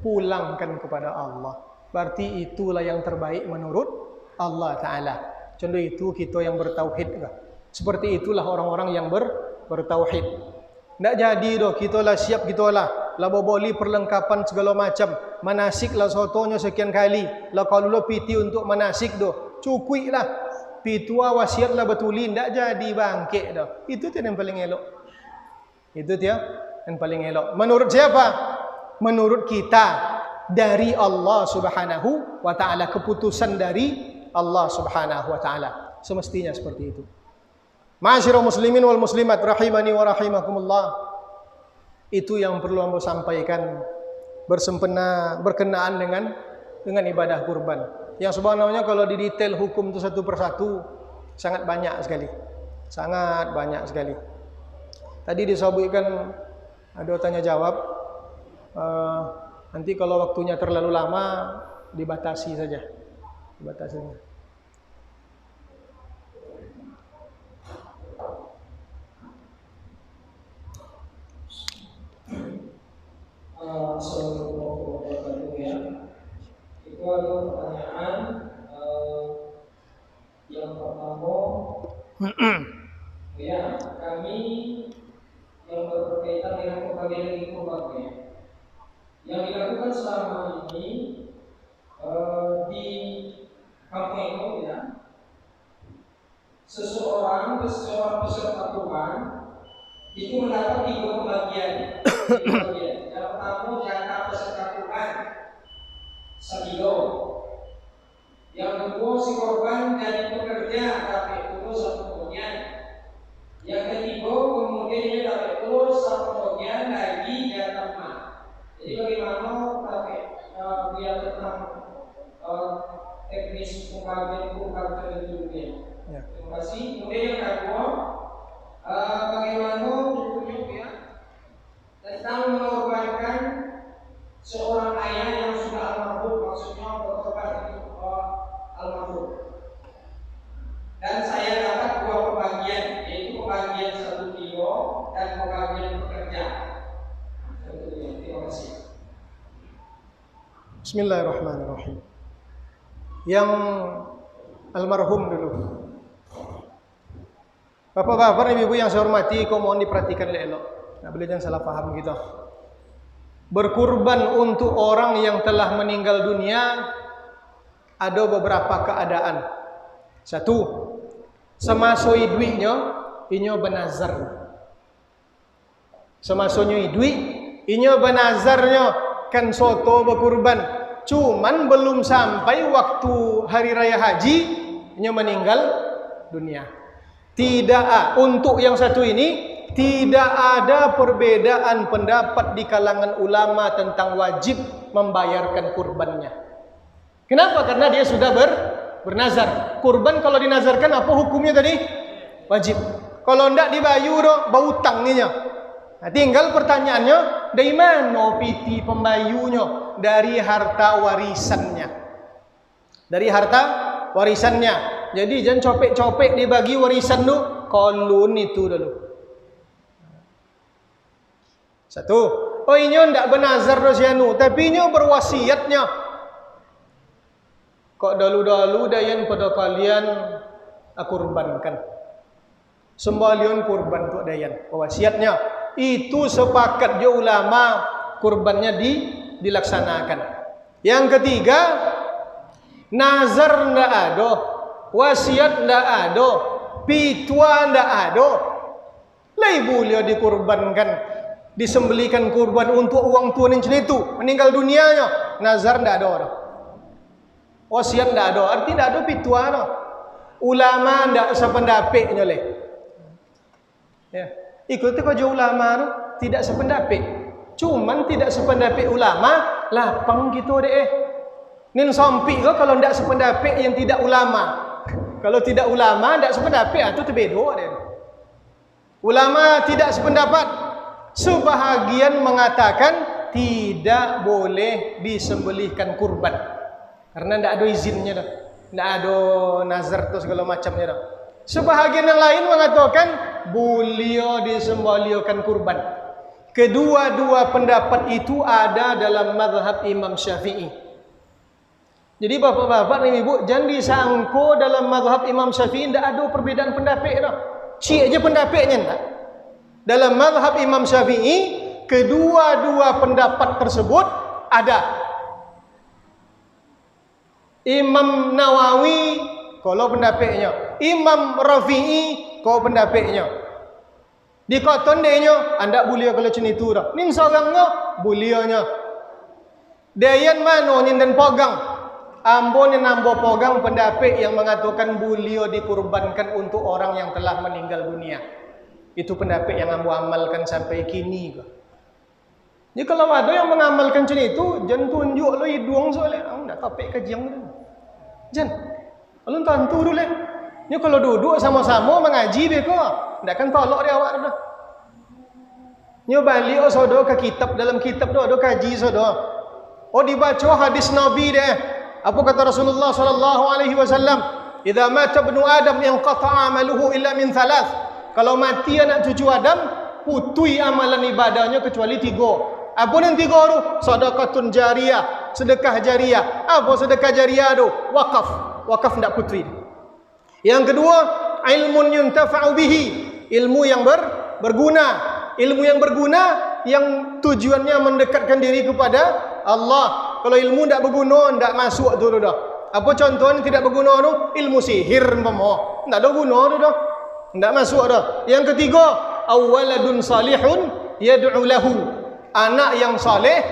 pulangkan kepada Allah. Berarti itulah yang terbaik menurut Allah taala. Contoh itu kita yang bertauhid. Seperti itulah orang-orang yang bertauhid. Ndak jadi doh kita lah siap kita lah boboli perlengkapan segala macam, manasik lah sotonya sekian kali, lah kalau lo piti untuk manasik doh cukui lah, pitua wasiat lah betulin, ndak jadi bangkit doh. Itu yang paling elok. Itu dia yang paling elok. Menurut siapa? Menurut kita, dari Allah Subhanahu wa taala, keputusan dari Allah Subhanahu wa taala. Semestinya seperti itu. Ma'asyiral muslimin wal muslimat rahimani wa rahimakumullah. Itu yang perlu saya sampaikan berkenaan dengan ibadah kurban. Yang sebenarnya kalau didetail hukum itu satu persatu sangat banyak sekali. Sangat banyak sekali. Tadi disebutkan ada tanya jawab. Nanti kalau waktunya terlalu lama dibatasi saja. Dibatasi. Assalamualaikum warahmatullahi wabarakatuh ya. Itu ada pertanyaan yang pertama ya, kami yang berkaitan dengan pembagian kurbannya yang dilakukan selama ini di kampung itu ya, seseorang peserta kurban itu mendapat 3 pembagian. Yang pertama jatah peserta kurban 1 kilo. Yang kedua si korban jadi pekerja dapat puluh 1 bagian. Yang ketiga kemudian dia dapat puluh 1 bagian lagi jatah emas. Jadi bagaimana dapat biar tentang teknis pembagian kurban tertentunya. Terima kasih. Kemudian yang kedua bagaimana hukumnya ya tentang mengorbankan seorang ayah yang sudah almarhum, maksudnya bertobat itu almarhum. Dan saya dapat 2 pembagian, yaitu pembagian 1 kilo dan pembagian pekerja. Terima kasih. Bismillahirrahmanirrahim. Yang almarhum dulu. Bapak-bapak, ibu-ibu yang saya hormati, kau mohon diperhatikan elok. Nah, boleh jangan salah paham kita. Berkurban untuk orang yang telah meninggal dunia ada beberapa keadaan. 1, semasa hidupnya inyo benazar. Semasa hidup inyo benazarnya kan soto berkurban. Cuman belum sampai waktu hari raya haji inyo meninggal dunia. Tidak, untuk yang satu ini tidak ada perbedaan pendapat di kalangan ulama tentang wajib membayarkan kurbannya. Kenapa? Karena dia sudah bernazar. Kurban kalau dinazarkan apa hukumnya tadi? Wajib. Kalau tidak dibayu bau utangnya. Nah, tinggal pertanyaannya, dari mana piti pembayunya? Dari harta warisannya. Dari harta warisannya. Jadi jangan copek-copek dibagi warisan tu, kolun itu dulu. 1. Oh inyo ndak bernazar dosianu, tapi inyo berwasiatnya. Kok dalu-dalu dayan pada kalian kurbankan. Sembalian kurban untuk dayan, wasiatnya. Itu sepakat je ulama kurbannya dilaksanakan. Yang ketiga, nazar ndak ada. Wasiat ndak ada, pitua ndak ada. Lai boleh dikurbankan. disembelikan kurban untuk orang tua macam itu, meninggal dunianya, nazar ndak ada orang. Wasiat ndak ada, arti ndak ada pituan. Ulama ndak sependapatnya leh. Ya. Ikuti kau ulama tu tidak sependapat. Cuman tidak sependapat ulama, lapang gitu deh. Nin sampi kau kalau ndak sependapat yang tidak ulama. Kalau tidak ulama ndak sependapat itu terbedo deh. Ulama tidak sependapat. Sebahagian mengatakan tidak boleh disembelihkan kurban karena tidak ada izinnya dah, tidak ada nazar tu segala macamnya dah. Sebahagian yang lain mengatakan boleh disembelihkan kurban. Kedua-dua pendapat itu ada dalam mazhab Imam Syafi'i. Jadi bapak-bapak dan ibu jangan disangko dalam mazhab Imam Syafi'i tidak ada perbedaan pendapat dah. Cik aja pendapatnya tak. Dalam mazhab Imam Syafi'i, kedua-dua pendapat tersebut ada. Imam Nawawi kalau pendapatnya, Imam Rafi'i kalau pendapatnya. Di koton dehnya, anda boleh kalau macam itu dah. Ning seorangnya bolehnya. Dayan mana nyen dan pegang? Ambon yang nambo pegang pendapat yang mengatakan boleh dikurbankan untuk orang yang telah meninggal dunia. Itu pendapat yang ambo amalkan sampai kini ke. Jadi kalau ada yang mengamalkan macam itu, jangan tunjuk lo hidung soalnya. Nak topik kajian tu. Jangan. Alun tentu dulu. Ni kalau duduk sama-sama mengaji beko, ndak kan tolak dia awak dah. Nyo balik sodo ke kitab, dalam kitab tu ada kaji sodo. Oh dibaca hadis Nabi deh. Apa kata Rasulullah sallallahu alaihi wasallam? Idza mata ibnu Adam inqata'a amaluhu illa min thalath. Kalau mati anak cucu Adam, putui amalan ibadahnya kecuali 3. Apa yang 3 tu? Sedekahun jariyah, sedekah jariyah. Apa sedekah jariyah tu? Wakaf. Wakaf tidak putui. Yang kedua, ilmun yuntafa'u bihi, ilmu yang berguna. Ilmu yang berguna yang tujuannya mendekatkan diri kepada Allah. Kalau ilmu tidak berguna, tidak masuk tu dah. Apa contohnya tidak berguna tu? Ilmu sihir umpama. Tidak ada guna tu dah. Tidak masuk dah. Yang ketiga, awaladun salihun yad'u lahu, anak yang saleh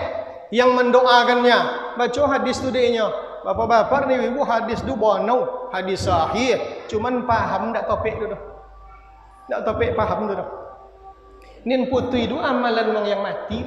yang mendoakannya. Baca hadis tu dia. Bapak-bapak ni ibu hadis tu bono, hadis sahih. Cuman faham tak topik tu dah. Tak topik faham tu dah. Nin putui tu amalan orang yang mati.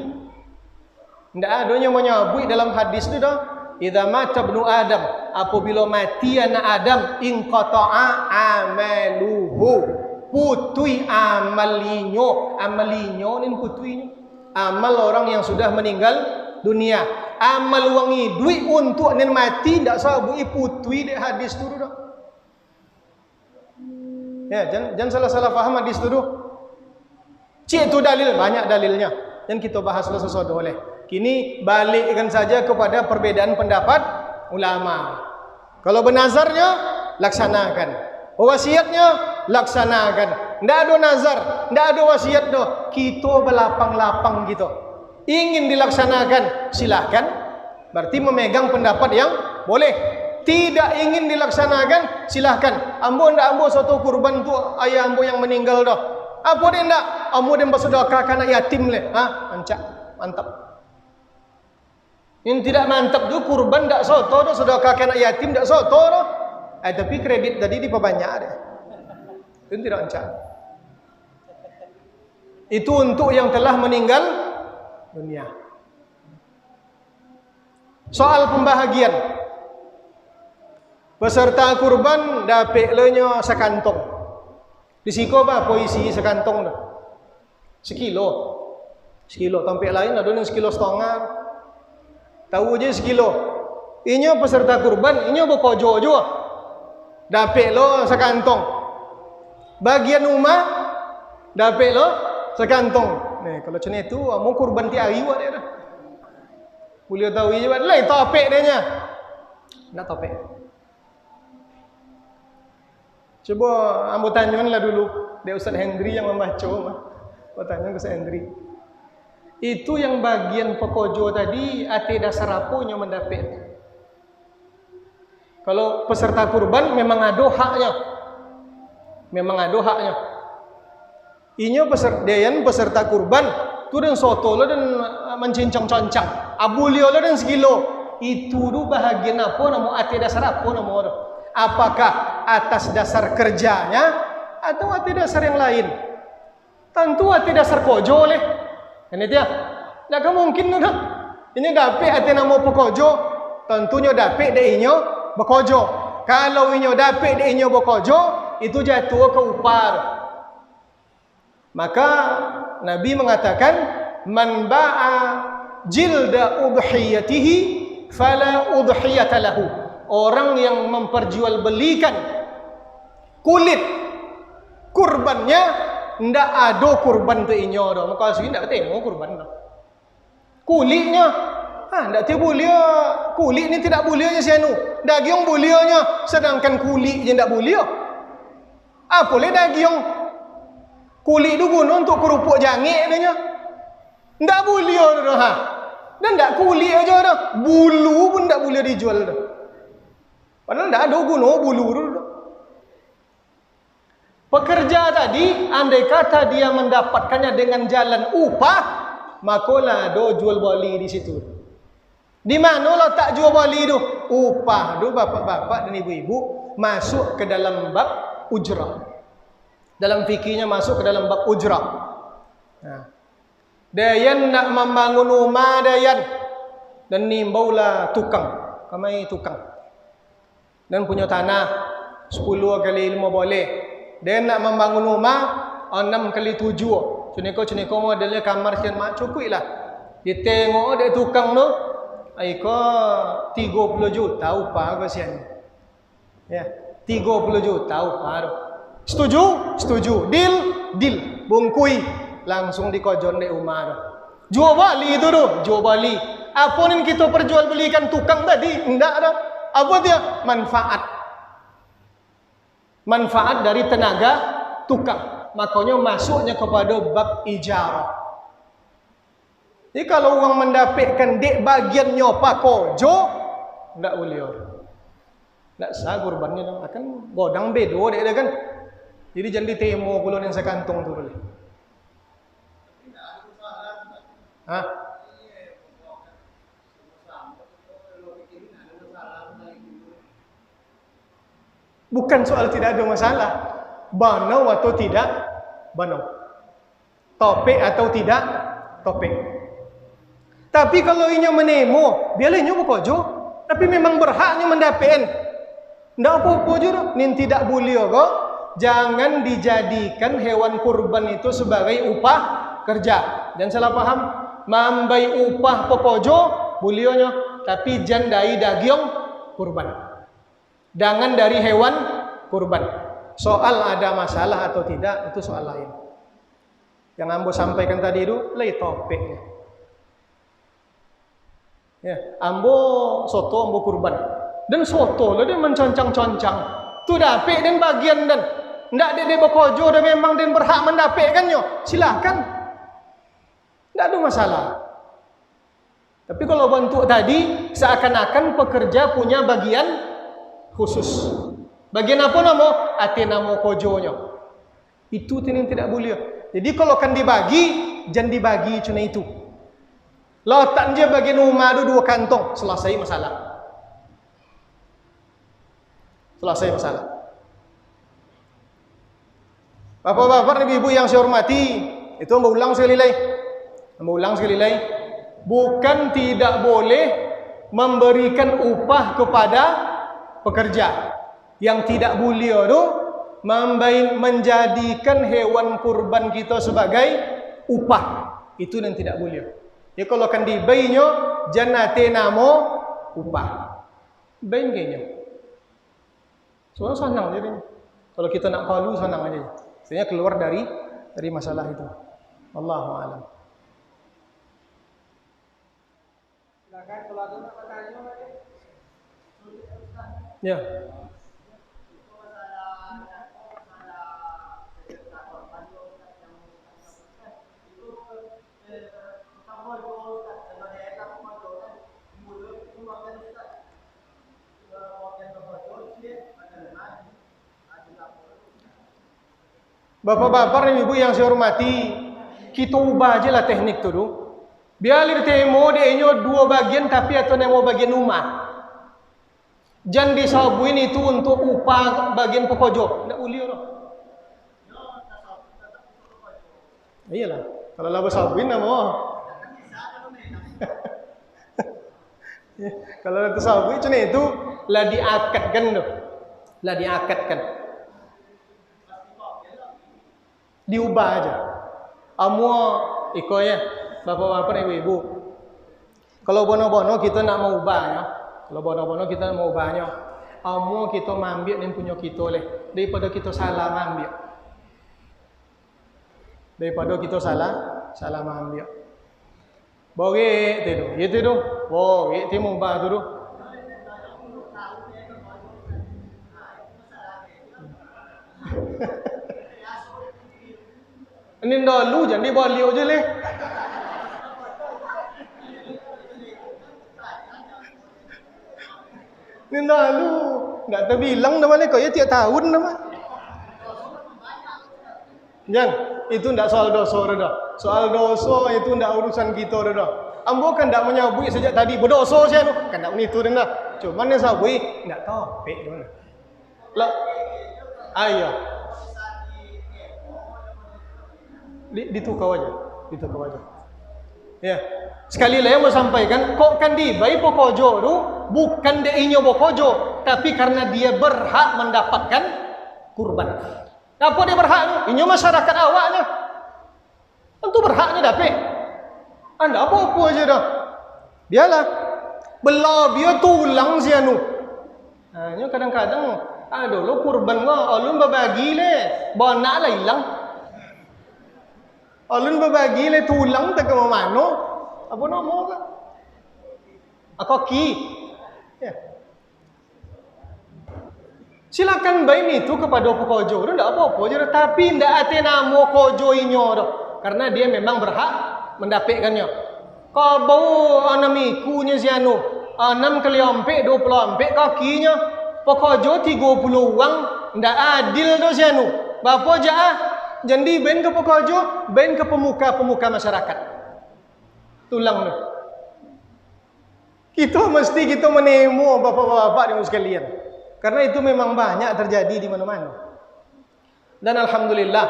Tidak adanya menyebut dalam hadis tu dah. Idza mata ibnu Adam, apabila mati anak Adam, inqata'a amaluhu, putui amalinyo. Amalinyo nin putuinya. Amal orang yang sudah meninggal dunia. Amal wangi duit untuk nin mati ndak sabui putui dek hadis tu dah. Ya, jangan salah-salah faham hadis tu. Cik itu dalil, banyak dalilnya. Dan kita bahas sesuatu oleh. Kini balikkan saja kepada perbedaan pendapat ulama. Kalau bernazarnya, laksanakan. Wasiatnya, laksanakan. Tidak ada nazar, tidak ada wasiat doh. Kita berlapang-lapang gitu. Ingin dilaksanakan, silahkan. Berarti memegang pendapat yang boleh. Tidak ingin dilaksanakan, silahkan. Ambo ndak ambo satu kurban tu ayah ambo yang meninggal doh. Apa dia ndak? Ambo dia bersedekah anak yatim leh. Ancak, mantap. Yang tidak mantap tu kurban tak soto tu, sedekah anak yatim tak soto tu. Tapi kredit tadi diperbanyak deh. Itu tidak ancam. Itu untuk yang telah meninggal dunia. Soal pembahagian. Peserta kurban dapat lenya sekantong. Di siko apa puisi sekantong dah. Sekilo. Sekilo tempat lain ada yang sekilo setengah. Tahu je sekilo. Inyo peserta kurban, inyo berkojo juga. Dapat lo sekantong. Bagian rumah dapat lo sekantong. Nih, kalau macam itu, mau kurban tiap hari buat dia dah. Boleh tahu je buat lain topik dia nya. Nak topik. Coba ambo tanyalah dulu. Dia Ustaz Hendri yang membaca mah. Kau tanya ke Ustaz Hendri. Itu yang bagian pekojo tadi ate dasar apunya mendapat. Kalau peserta kurban memang ada haknya. Memang ada haknya. Inyo peserta kurban Tu dan soto lo dan mencincang-concang. Abulio lo dan sekilo. Itu tu bahagian apa namo ati dasar apa namo tu? Apakah atas dasar kerjanya atau ati dasar yang lain? Tentu ati dasar kojo leh. Ini dia. Tak mungkin tu. Ini dapat ati namo pekojo. Tentunya dapat de inyo bekojo. Kalau inyo dapat de inyo bekojo, itu jatuh ke upah. Maka Nabi mengatakan, man ba'a jilda udhiyatihi fala udhiyata lahu. Orang yang memperjualbelikan kulit kurbannya, ndak ada kurban tu inyo dah. Maka asli ndak tengok kurban dah. Kulitnya, ndak te bulia. Kulit ni tidak bulianya sianu. Daging bulianya, sedangkan kulit je ndak bulia. Apa le daging? Kulit tu guna untuk kerupuk jangik adanya. Ndak bulia dah. Ha. Dan ndak kulit aja dah. Bulu pun ndak boleh dijual dah. Padahal ndak ada guna bulu tu. Pekerja tadi, andai kata dia mendapatkannya dengan jalan upah, makolah do jual beli di situ. Di mana lo tak jual beli tu? Upah tu bapak-bapak dan ibu-ibu masuk ke dalam bab ujrah. Dalam fikirnya masuk ke dalam bab ujrah. Dayan nak membangun rumah dayan dan nimbaulah tukang, kamai tukang. Dan punya tanah 10 kali 5 boleh. Dayan nak membangun rumah 6 kali 7. Cuneko modelnya kamar sekian mak cukuplah. Dia tengok dia tukang tu, ai ko 30 juta upah kasihan. Ya, 30 juta upah tu. Setuju? Setuju. Deal? Deal. Bungkui. Langsung dikojon di rumah tu. Jual bali itu tu. Jual bali. Apa yang kita perjualbelikan tukang tadi? Enggak dah. Apa dia? Manfaat. Manfaat dari tenaga tukang. Makanya masuknya kepada bab ijarah. Jadi kalau orang mendapatkan dek bagiannya pak kojo, enggak boleh. Enggak sah kurbannya akan godang bedo dek kan. Jadi jangan ditemo pula yang sekantung tu boleh. Hah? Bukan soal tidak ada masalah. Banau atau tidak banau. Topik atau tidak topik. Tapi kalau inya menemo, biarlah inya berkojo. Tapi memang berhaknya mendapatkan. Tidak apa-apa je tu. Nin tidak boleh kok. Jangan dijadikan hewan kurban itu sebagai upah kerja. Dan salah paham, mambai upah pekojo bolehnya, tapi jangan dari daging kurban. Jangan dari hewan kurban. Soal ada masalah atau tidak itu soal lain. Yang ambo sampaikan tadi itu lay topiknya. Ya, ambo soto, ambo kurban. Dan soto lo dia menconcang-concang. Tu dapat dan bagian dan ndak dia bekojo dan memang dia berhak mendapatkannya. Silakan. Ndak ada masalah. Tapi kalau bentuk tadi seakan-akan pekerja punya bagian khusus. Bagian apa nama? Ate nama kojonya. Itu tidak boleh. Jadi kalau kan dibagi, jangan dibagi cuma itu. Letak je bagian rumah tu 2 kantong, selesai masalah. Selesai masalah. Bapak-bapak, ibu-ibu yang saya hormati, itu ambo ulang sekali lagi. Bukan tidak boleh memberikan upah kepada pekerja. Yang tidak boleh itu menjadikan hewan kurban kita sebagai upah. Itu yang tidak boleh. Ya kalau kan dibayinyo janate namo upah. Bayin kayaknya. Soalnya senang jadi. Kalau kita nak palu senang aja. Sebenarnya keluar dari masalah itu. Wallahu a'lam. Silakan kalau ada pertanyaan lagi. Ya. Bapak-bapak dan ibu yang saya hormati, kita ubah aja lah teknik tu. Biar temo dia nyo 2 bagian tapi atau nemo bagian rumah. Jangan disabuin itu untuk upah bagian pokojo. Ndak uli orang. Iyalah, kalau lah bersabuin nama. Kalau lah tersabui macam itu lah diakatkan tu. Lah diakatkan. Diubah aja. Amua iko ya, bapak-bapak dan ibu-ibu. Kalau bono-bono kita nak mau ubahnya, kalau bono-bono kita nak mau ubahnya, amua kita ambil yang punya kita leh, daripada kita salah ambil. Daripada kita salah ambil. Bagi itu tu. Bagi itu mau ubah tu. Ini dulu jangan dibalik aja leh. Ini dulu enggak terbilang nama leh kau ya tiap tahun nama. Jangan, itu enggak soal dosa dah. Soal dosa itu enggak urusan kita dah. Ambo kan enggak menyabui sejak tadi berdosa saya tu. Kan enggak itu dah. Cuman yang sabui enggak topik tu. Lah. Ayo. Ditukar aja. Ya. Sekali lagi mau sampaikan, kok kan dibai pokojo tu bukan dia inyo pokojo, tapi karena dia berhak mendapatkan kurban. Apa dia berhak? Inyo masyarakat awaknya. Tentu berhaknya dapat. Anda apa-apa aja dah. Biarlah. Belah dia tulang si anu. Hanya kadang-kadang aduh lo kurban lo, alun berbagi le, banak lah hilang. Alun berbagi le tulang tak ke mana? Apa nama ke? Akoki. Ya. Silakan bain itu kepada pekojo, itu tidak apa-apa je, tapi tidak ada nama kojo inyo dah, karena dia memang berhak mendapatkannya. Kau bau anamikunya si anu, 6 kali ampek 20 ampek kakinya, pekojo 30 uang, tidak adil tu si anu. Bapa jah, jadi bain ke pekojo, bain ke pemuka masyarakat. Tulang tu. Kita mesti menemu bapak-bapak dan sekalian. Karena itu memang banyak terjadi di mana-mana. Dan alhamdulillah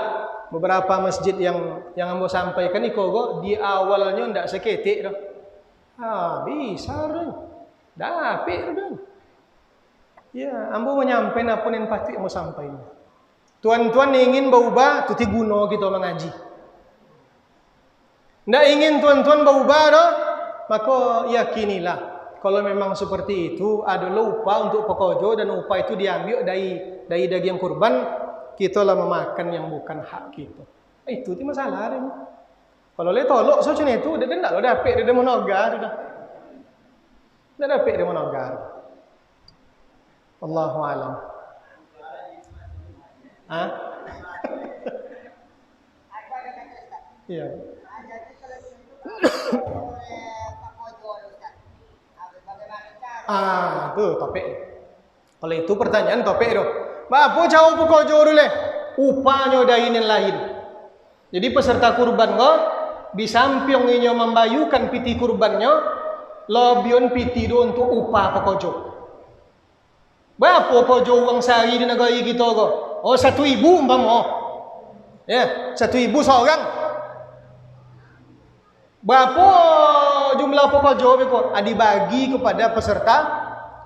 beberapa masjid yang ambo sampaikan ni kok di awalnya ndak seketik dah. Bisa dah. Dapet dah. Ya, ambo menyampaikan apa yang pasti ambo sampaikan. Tuan-tuan ingin berubah tu guna kita mengaji. Ndak ingin tuan-tuan berubah dah, maka yakinilah kalau memang seperti itu adalah upah untuk pekojo dan upah itu diambil dari daging kurban, kita lah memakan yang bukan hak kita. Itu ti masalah ni. Kalau le tolok so macam itu, dia ndak lo dapat dia monogar dah. Ndak dapat dia monogar. Allahu alam. Iya. Tu topik. Kalau itu pertanyaan topik tu. Apa jauh pekojo dulu upahnya dari yang lain. Jadi peserta kurban ko di samping inyo membayukan piti kurbannya, lebihan piti do untuk upah pekojo. Berapa pekojo uang sehari di negara kita ko? 1.000 umpama. Ya, 1.000 seorang. Berapa jumlah pekojo beko? Dibagi kepada peserta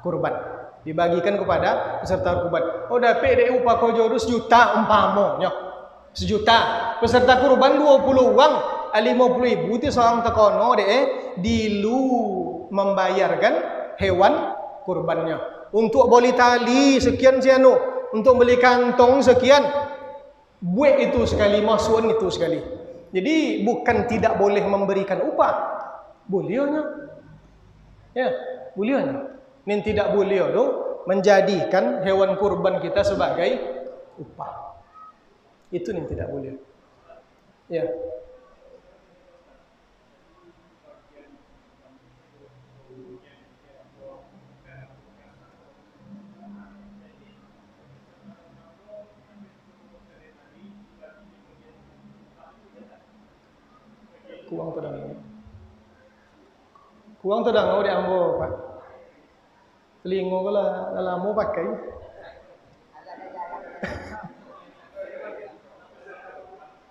kurban. Dibagikan kepada peserta kurban. Dapat dek upah pekojo itu 1 juta umpamanya. 1 juta. Peserta kurban 20 uang, 50.000 itu seorang tekono dek dilu membayarkan hewan kurbannya. Untuk beli tali sekian sianu, untuk beli kantong sekian. Buat itu sekali, masukan itu sekali. Jadi bukan tidak boleh memberikan upah, bolehnya, ya, bolehnya. Yang tidak boleh itu menjadikan hewan kurban kita sebagai upah. Itu yang tidak boleh. Ya. kuang todang ini. Kuang todang di ambo pak. Telingo kalau lama pakai.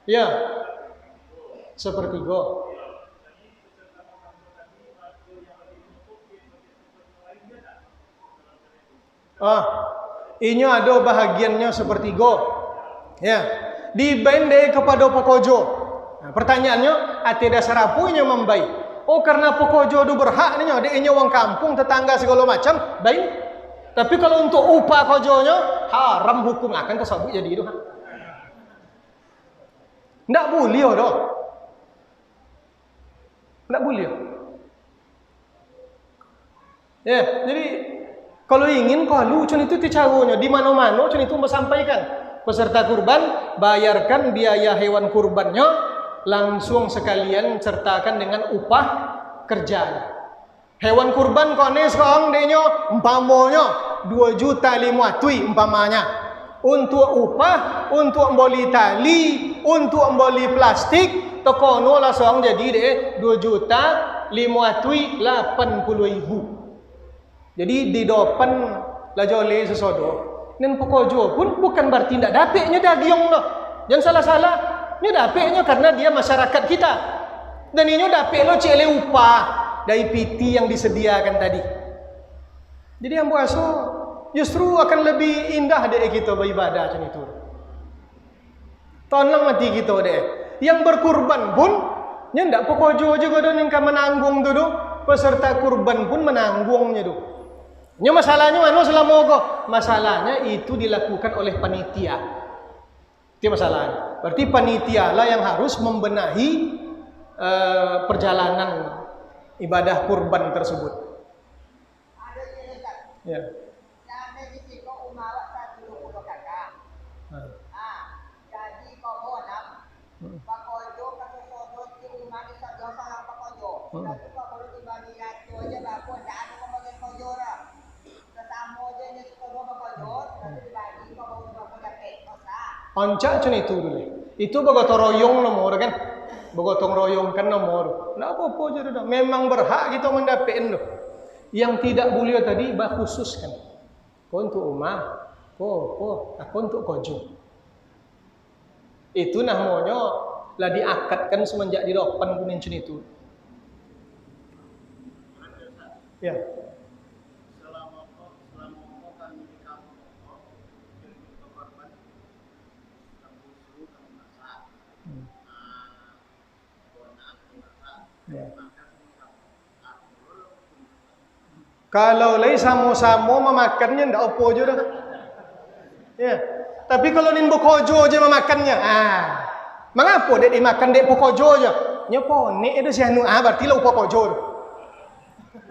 Ya, sepertiga. Ini ada bahagiannya sepertiga. Ya, dibende kepada pokojo. Nah, pertanyaannya, ati dasar apunya membaik. Oh, karena pokojo do berhak nih, adiknya wong kampung, tetangga segala macam, baik. Tapi kalau untuk upah kojonya, haram hukum akan tersebut jadi itu. Ndak boleh doh. Ndak boleh. Ya, jadi kalau ingin kalau cun itu caranya di mana-mana cun itu sampaikan. Peserta kurban bayarkan biaya hewan kurbannya langsung sekalian sertakan dengan upah kerja. Hewan kurban kone sekarang denyo umpamanya 2.500.000 umpamanya. Untuk upah, untuk membeli tali, untuk membeli plastik, tokono langsung jadi deh 2.580.000. Jadi di depan lah jole sesodo. Nen pokojo pun bukan berarti tidak dapatnya daging loh. Jangan salah-salah. Ini dapatnya karena dia masyarakat kita. Dan ini dapat lo cile upah dari PT yang disediakan tadi. Jadi yang puasa justru akan lebih indah deh kita beribadah macam itu. Tolong mati kita deh. Yang berkurban pun nya ndak pokojo juga don yang menanggung tu. Peserta kurban pun menanggungnya tu. Nya masalahnya mana selama kok? Masalahnya itu dilakukan oleh panitia. Itu masalahnya. Berarti panitia lah yang harus membenahi perjalanan ibadah kurban tersebut. Ya. Jadi kau nak pakojo kasih sodot di rumah di salah salah pakojo. Tapi kau dibagi ratu aja bapun, dah ada pembagian kojo lah. Sesama aja ni suka dua pakojo, tapi dibagi kau baru dapat kosa. Oncak cun itu dulu. Itu bagotong royong nomor kan? Bagotong royong kan nomor. Nah apa je dah. Memang berhak kita mendapatkan loh. Yang tidak boleh tadi bah khususkan. Kau untuk umah, kau untuk kojo. Itu namanya lah diakatkan semenjak di depan kuning cun itu. Ya. Selama kan di kampung korban kampung masak. Ya. Kalau lagi sama-sama memakannya ndak apa je dah. Ya. Tapi kalau nin bokojo aja memakannya, mengapa dek dimakan dek bokojo aja? Nyopo nek ada si anu berarti lah bokojo.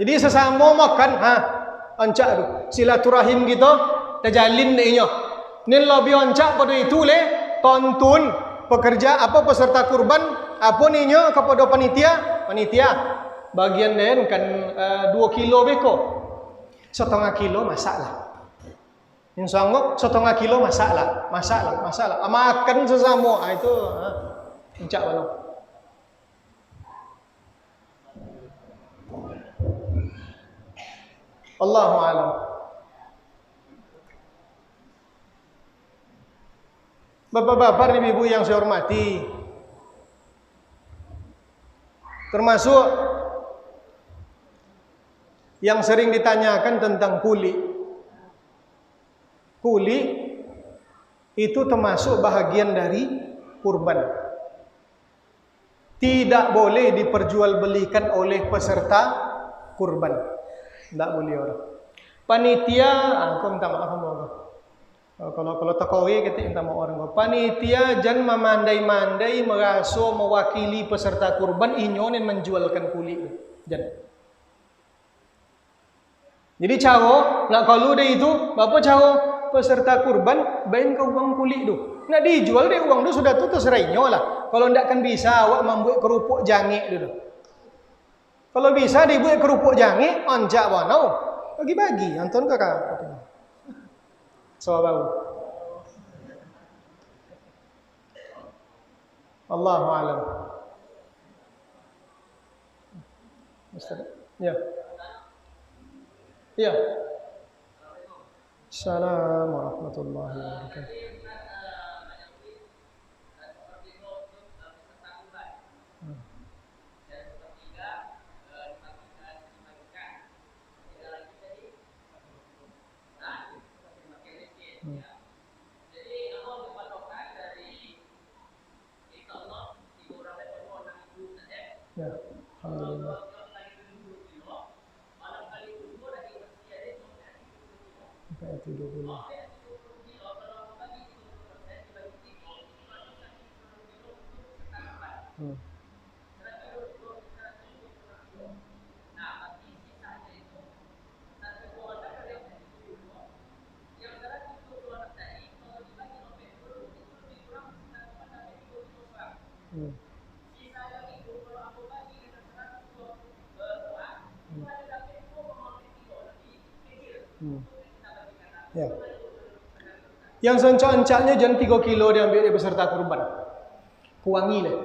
Jadi sesama makan, ancak tu silaturahim kita terjalin deknya. Nin lebih ancak pada itu le tonton pekerja apa peserta kurban apa ninya kepada panitia bagian den kan 2 kilo beko. 1/2 kilo masalah. Insangok 1/2 kilo masalah. Makan sesama itu ancak mana. Allahu a'lam. Bapak-bapak dan ibu yang saya hormati, termasuk yang sering ditanyakan tentang kuli. Kuli itu termasuk bahagian dari kurban. Tidak boleh diperjualbelikan oleh peserta kurban. Tidak boleh orang. Panitia, aku minta maaf sama orang. Kalau takowi kita minta maaf orang. Panitia jangan memandai-mandai merasa mewakili peserta kurban inyonin menjualkan kuli. Jangan. Jadi cara nak kalau dia itu, apa cara peserta kurban bain ke uang kulit tu. Nak dijual dia uang tu sudah tu terserainya lah. Kalau ndak kan bisa awak membuat kerupuk jangik dulu. Kalau bisa dibuat kerupuk jangik, anjak wanau. Bagi-bagi, anton kakak. So bau. Allahu a'lam. Ustaz. Ya. Ya. Assalamualaikum warahmatullahi wabarakatuh. Ya, alhamdulillah. Sampai 70. Ya. Yang sencak-encaknya jangan 3 kilo diambil dari peserta kurban. Kuangi lah.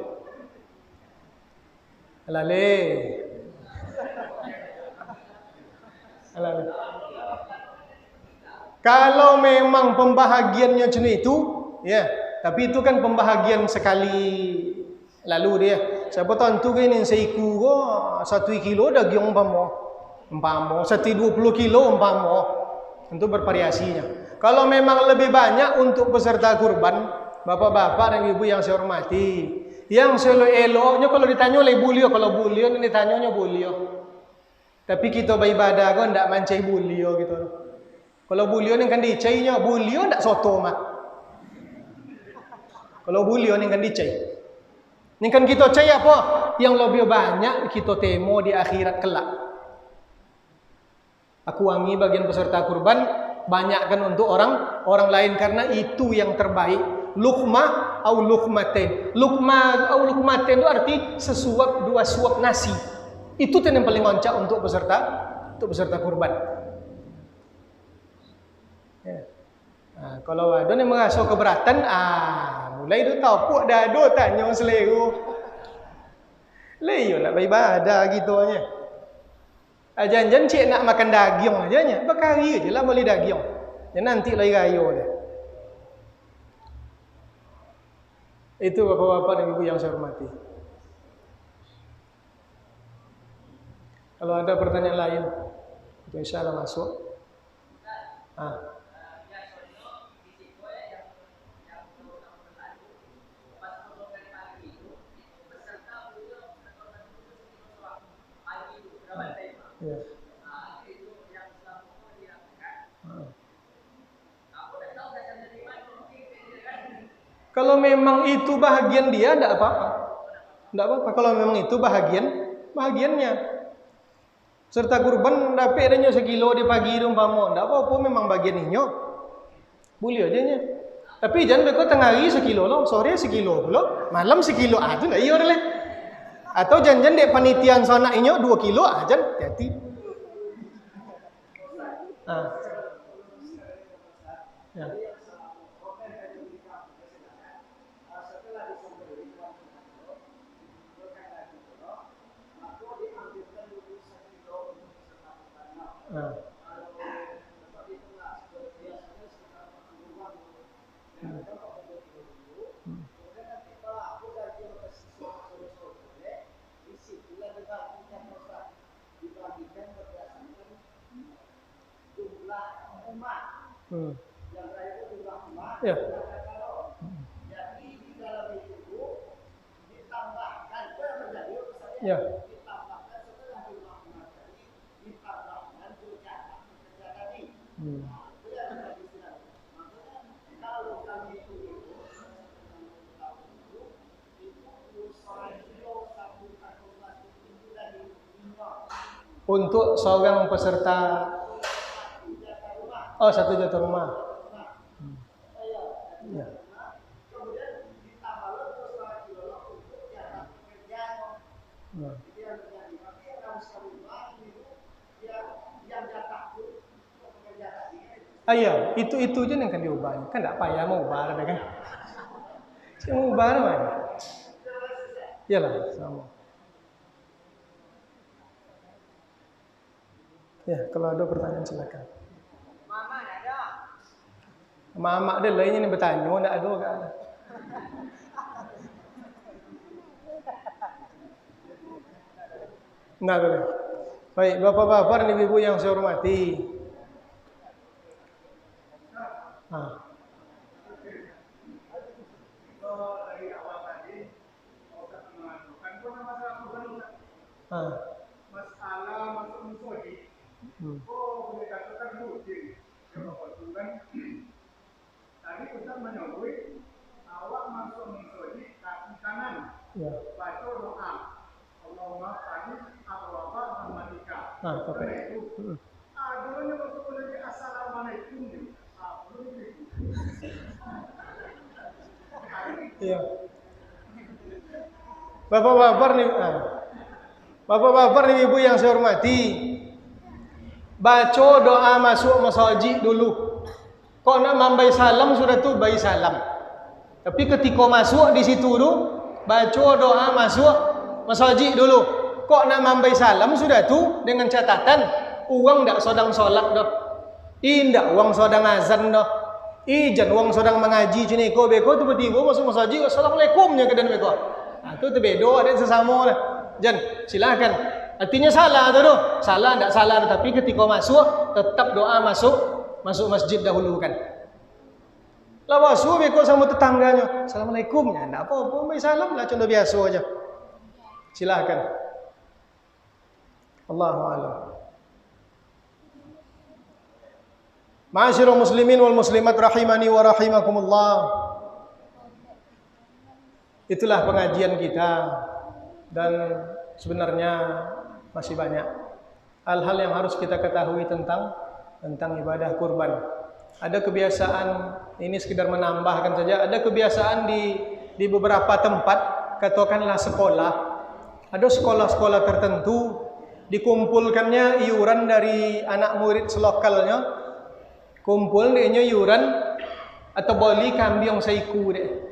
Alale. Alale. Kalau memang pembahagiannya macam itu, ya, tapi itu kan pembahagian sekali lalu dia. Siapa tahu tu kan yang seiku ko 1 kilo daging umpama 120 kilo umpama. Tentu bervariasinya. Kalau memang lebih banyak untuk peserta kurban, bapak-bapak dan ibu yang saya hormati, yang selo-eloknya kalau ditanya oleh bulio, kalau bulio ini ditanyanya bulio. Tapi kita beribadah kan ndak mancai bulio gitu. Kalau bulio ni kan dicainya, bulio ndak soto mah. Kalau bulio ni kan dicai. Ni kan kita cai apa? Yang lebih banyak kita temo di akhirat kelak. Aku wangi bagian peserta kurban banyakkan untuk orang lain karena itu yang terbaik. Luqmah au luqmatain. Luqmah au luqmatain itu arti sesuap 2 suap nasi. Itu yang paling ngoncak untuk peserta kurban. Ya. Nah, kalau ada yang merasa keberatan, mulai tu tahu puak dado tanya selero. Leyo nak beribadah gitunya. Jangan cik nak makan daging aja nya. Berkari je lah boleh daging. Ya nanti lagi raya dia. Itu bapak-bapak dan ibu yang saya hormati. Kalau ada pertanyaan lain, itu insyaAllah masuk. Ya. Kalau memang itu bahagian dia, tidak apa-apa. Tidak apa-apa. Kalau memang itu bahagiannya. Serta kurban dapat adanya sekilo di pagi umpama, tidak apa-apa memang bagian ini. Boleh aja nya. Tapi jangan beko tengah hari sekilo loh, sore sekilo pula, malam sekilo itu tidak iya deh. Atau jangan dek panitian sana inyo 2 kilo aja, hati-hati. Ya. Ya. Ya. Untuk seorang peserta 1 jatah rumah. Ya. Iya, itu aja yang akan diubah. Kan enggak payah mau ubah ada kan. Saya mau ubah mana? Iyalah, sama. Ya, kalau ada pertanyaan silakan. Mama ada. Mak dia lainnya ni bertanya, tak ada kan? Nah, boleh. Baik, bapak-bapak dan ibu-ibu yang saya hormati. Masalah masuk musodi. Oh, boleh katakan rutin. Tadi Ustaz menyebut awak masuk musodi kaki kanan. Ya. Baca doa. Allahumma fa'alih abwaba rahmatika. Pakai. Dulunya waktu lagi assalamualaikum. Iya. Bapak-bapak nih, bapak-bapak nih ibu yang saya hormati, baca doa masuk masjid dulu. Kok nak mambai salam sudah tu bayi salam. Tapi ketika masuk di situ tu, baca doa masuk masjid dulu. Kok nak mambai salam sudah tu dengan catatan uang ndak sodang solat dah. Indak uang sodang azan dah. Ijan uang sodang mengaji cini ko beko tiba-tiba masuk masjid assalamualaikumnya ke dan beko. Itu terbedo ada sesama dah. Jan, silakan. Artinya salah tu. Salah tak salah tapi ketika masuk tetap doa masuk masjid dahulu kan. Lah masuk beko sama tetangganya. Assalamualaikum. Ya enggak apa-apa, mai salam lah contoh biasa aja. Silakan. Allahu a'lam. Ma'asyiral muslimin wal muslimat rahimani wa rahimakumullah. Itulah pengajian kita dan sebenarnya masih banyak hal-hal yang harus kita ketahui tentang ibadah kurban. Ada kebiasaan, ini sekedar menambahkan saja, ada kebiasaan di beberapa tempat, katakanlah sekolah. Ada sekolah-sekolah tertentu dikumpulkannya iuran dari anak murid selokalnya. Kumpul dia iuran atau beli kambing saiku dia.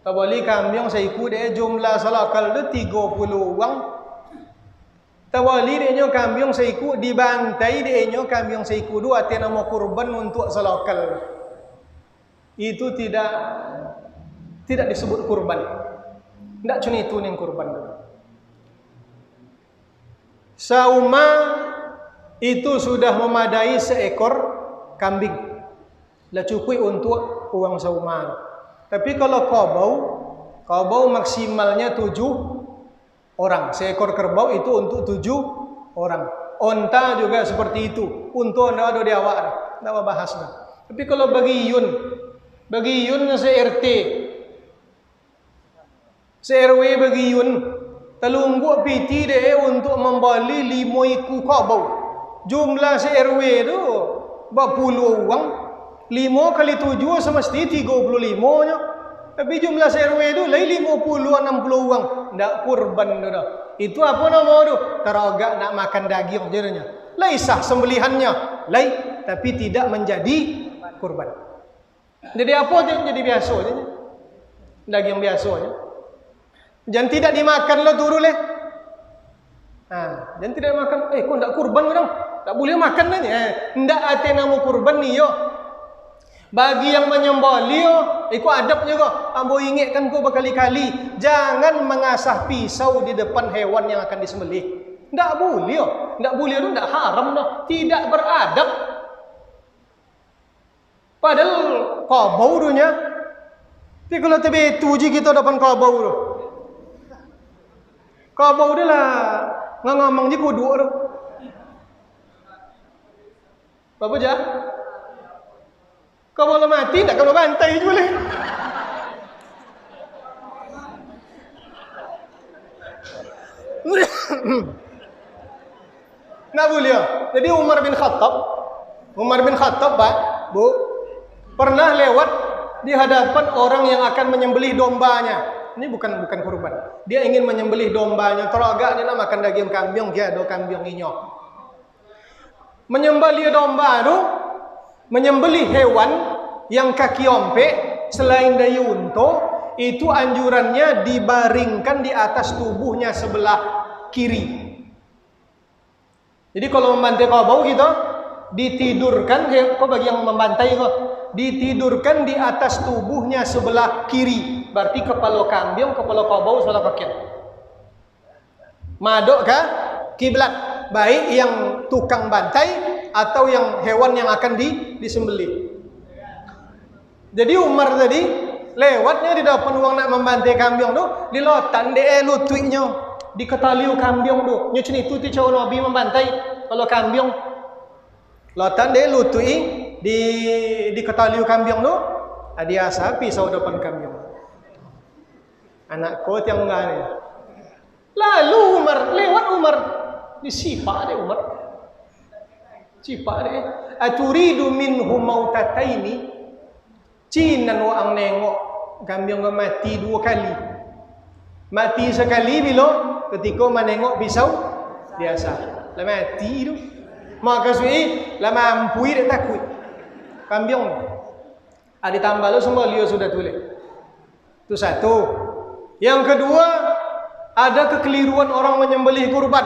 Atau beli kambing saiku dia jumlah selokal tu 30 uang. Atau beli dia kambing saiku dibantai dia kambing saiku tu artinya nama kurban untuk selokal. Itu tidak disebut kurban. Tidak cuma itu yang kurban tu. Sauma itu sudah memadai seekor kambing lah cukup untuk uang sauman. Tapi kalau kabau maksimalnya 7 orang. Seekor kerbau itu untuk 7 orang. Onta juga seperti itu. Untuk anda ada di awak dah. Tak bahas dah. Tapi kalau bagi yun se-RT, se-RW bagi yun, telunggu piti dia untuk membeli 5 ekor kabau. Jumlah se-RW tu berpuluh uang. 5 kali 7 semesti 35 nya. Tapi jumlah se-RW tu lain 50 60 uang. Ndak kurban tu dah. Itu apa nama tu? Teragak nak makan daging jernya. Laisah sembelihannya, lain tapi tidak menjadi kurban. Jadi apa je? Jadi biasa je. Daging biasa je. Jangan tidak dimakan lo turu leh. Jangan tidak makan. Kau ndak kurban dong? Tak boleh makan aja. Ndak ate nama kurban ni yo. Bagi yang menyembelih yo, ikut adab juga. Ambo ingatkan kau berkali-kali, jangan mengasah pisau di depan hewan yang akan disembelih. Ndak boleh yo. Ndak boleh tu ndak haram dah. Tidak beradab. Padahal kabau dunya. Tapi kalau tebetu je kita depan kabau tu. Kabau dia lah ngomong je kudu tu. Apa je? Kau boleh mati tak? Kau bantai je boleh. Tak boleh. Jadi Umar bin Khattab Pak, Bu, pernah lewat di hadapan orang yang akan menyembelih dombanya. Ini bukan kurban. Dia ingin menyembelih dombanya. Teragak dia nak makan daging kambing, dia ada kambing inyok. Menyembelih domba tu, menyembelih hewan yang kaki ompek selain dari unta, itu anjurannya dibaringkan di atas tubuhnya sebelah kiri. Jadi kalau membantai kobau gitu, ditidurkan, kok bagi yang membantai kok, ditidurkan di atas tubuhnya sebelah kiri. Berarti kepala kambing, kepala kobau sebelah kanan. Madok ke kiblat, baik yang tukang bantai atau yang hewan yang akan disembelih. Jadi Umar tadi lewatnya di depan uang nak membantai kambing tu, di lotan de lututnya di ketaliu kambing tu. Nyucun itu ti cowok Nabi membantai kalau kambing. Lotan de lutui di ketaliu kambing tu, dia asa pisau depan kambing. Anak kot yang enggak ni. Lalu Umar disipak deh Umar. Sipak deh. Aturidu minhum mautataini. Cinan orang nengok kambing mati 2 kali. Mati sekali bila ketika menengok pisau biasa. Lah mati tu. Maka sui lah mampu dia takut. Kambing ni. Ada tambah lu semua dia sudah tulis. Itu satu. Yang kedua, ada kekeliruan orang menyembelih kurban.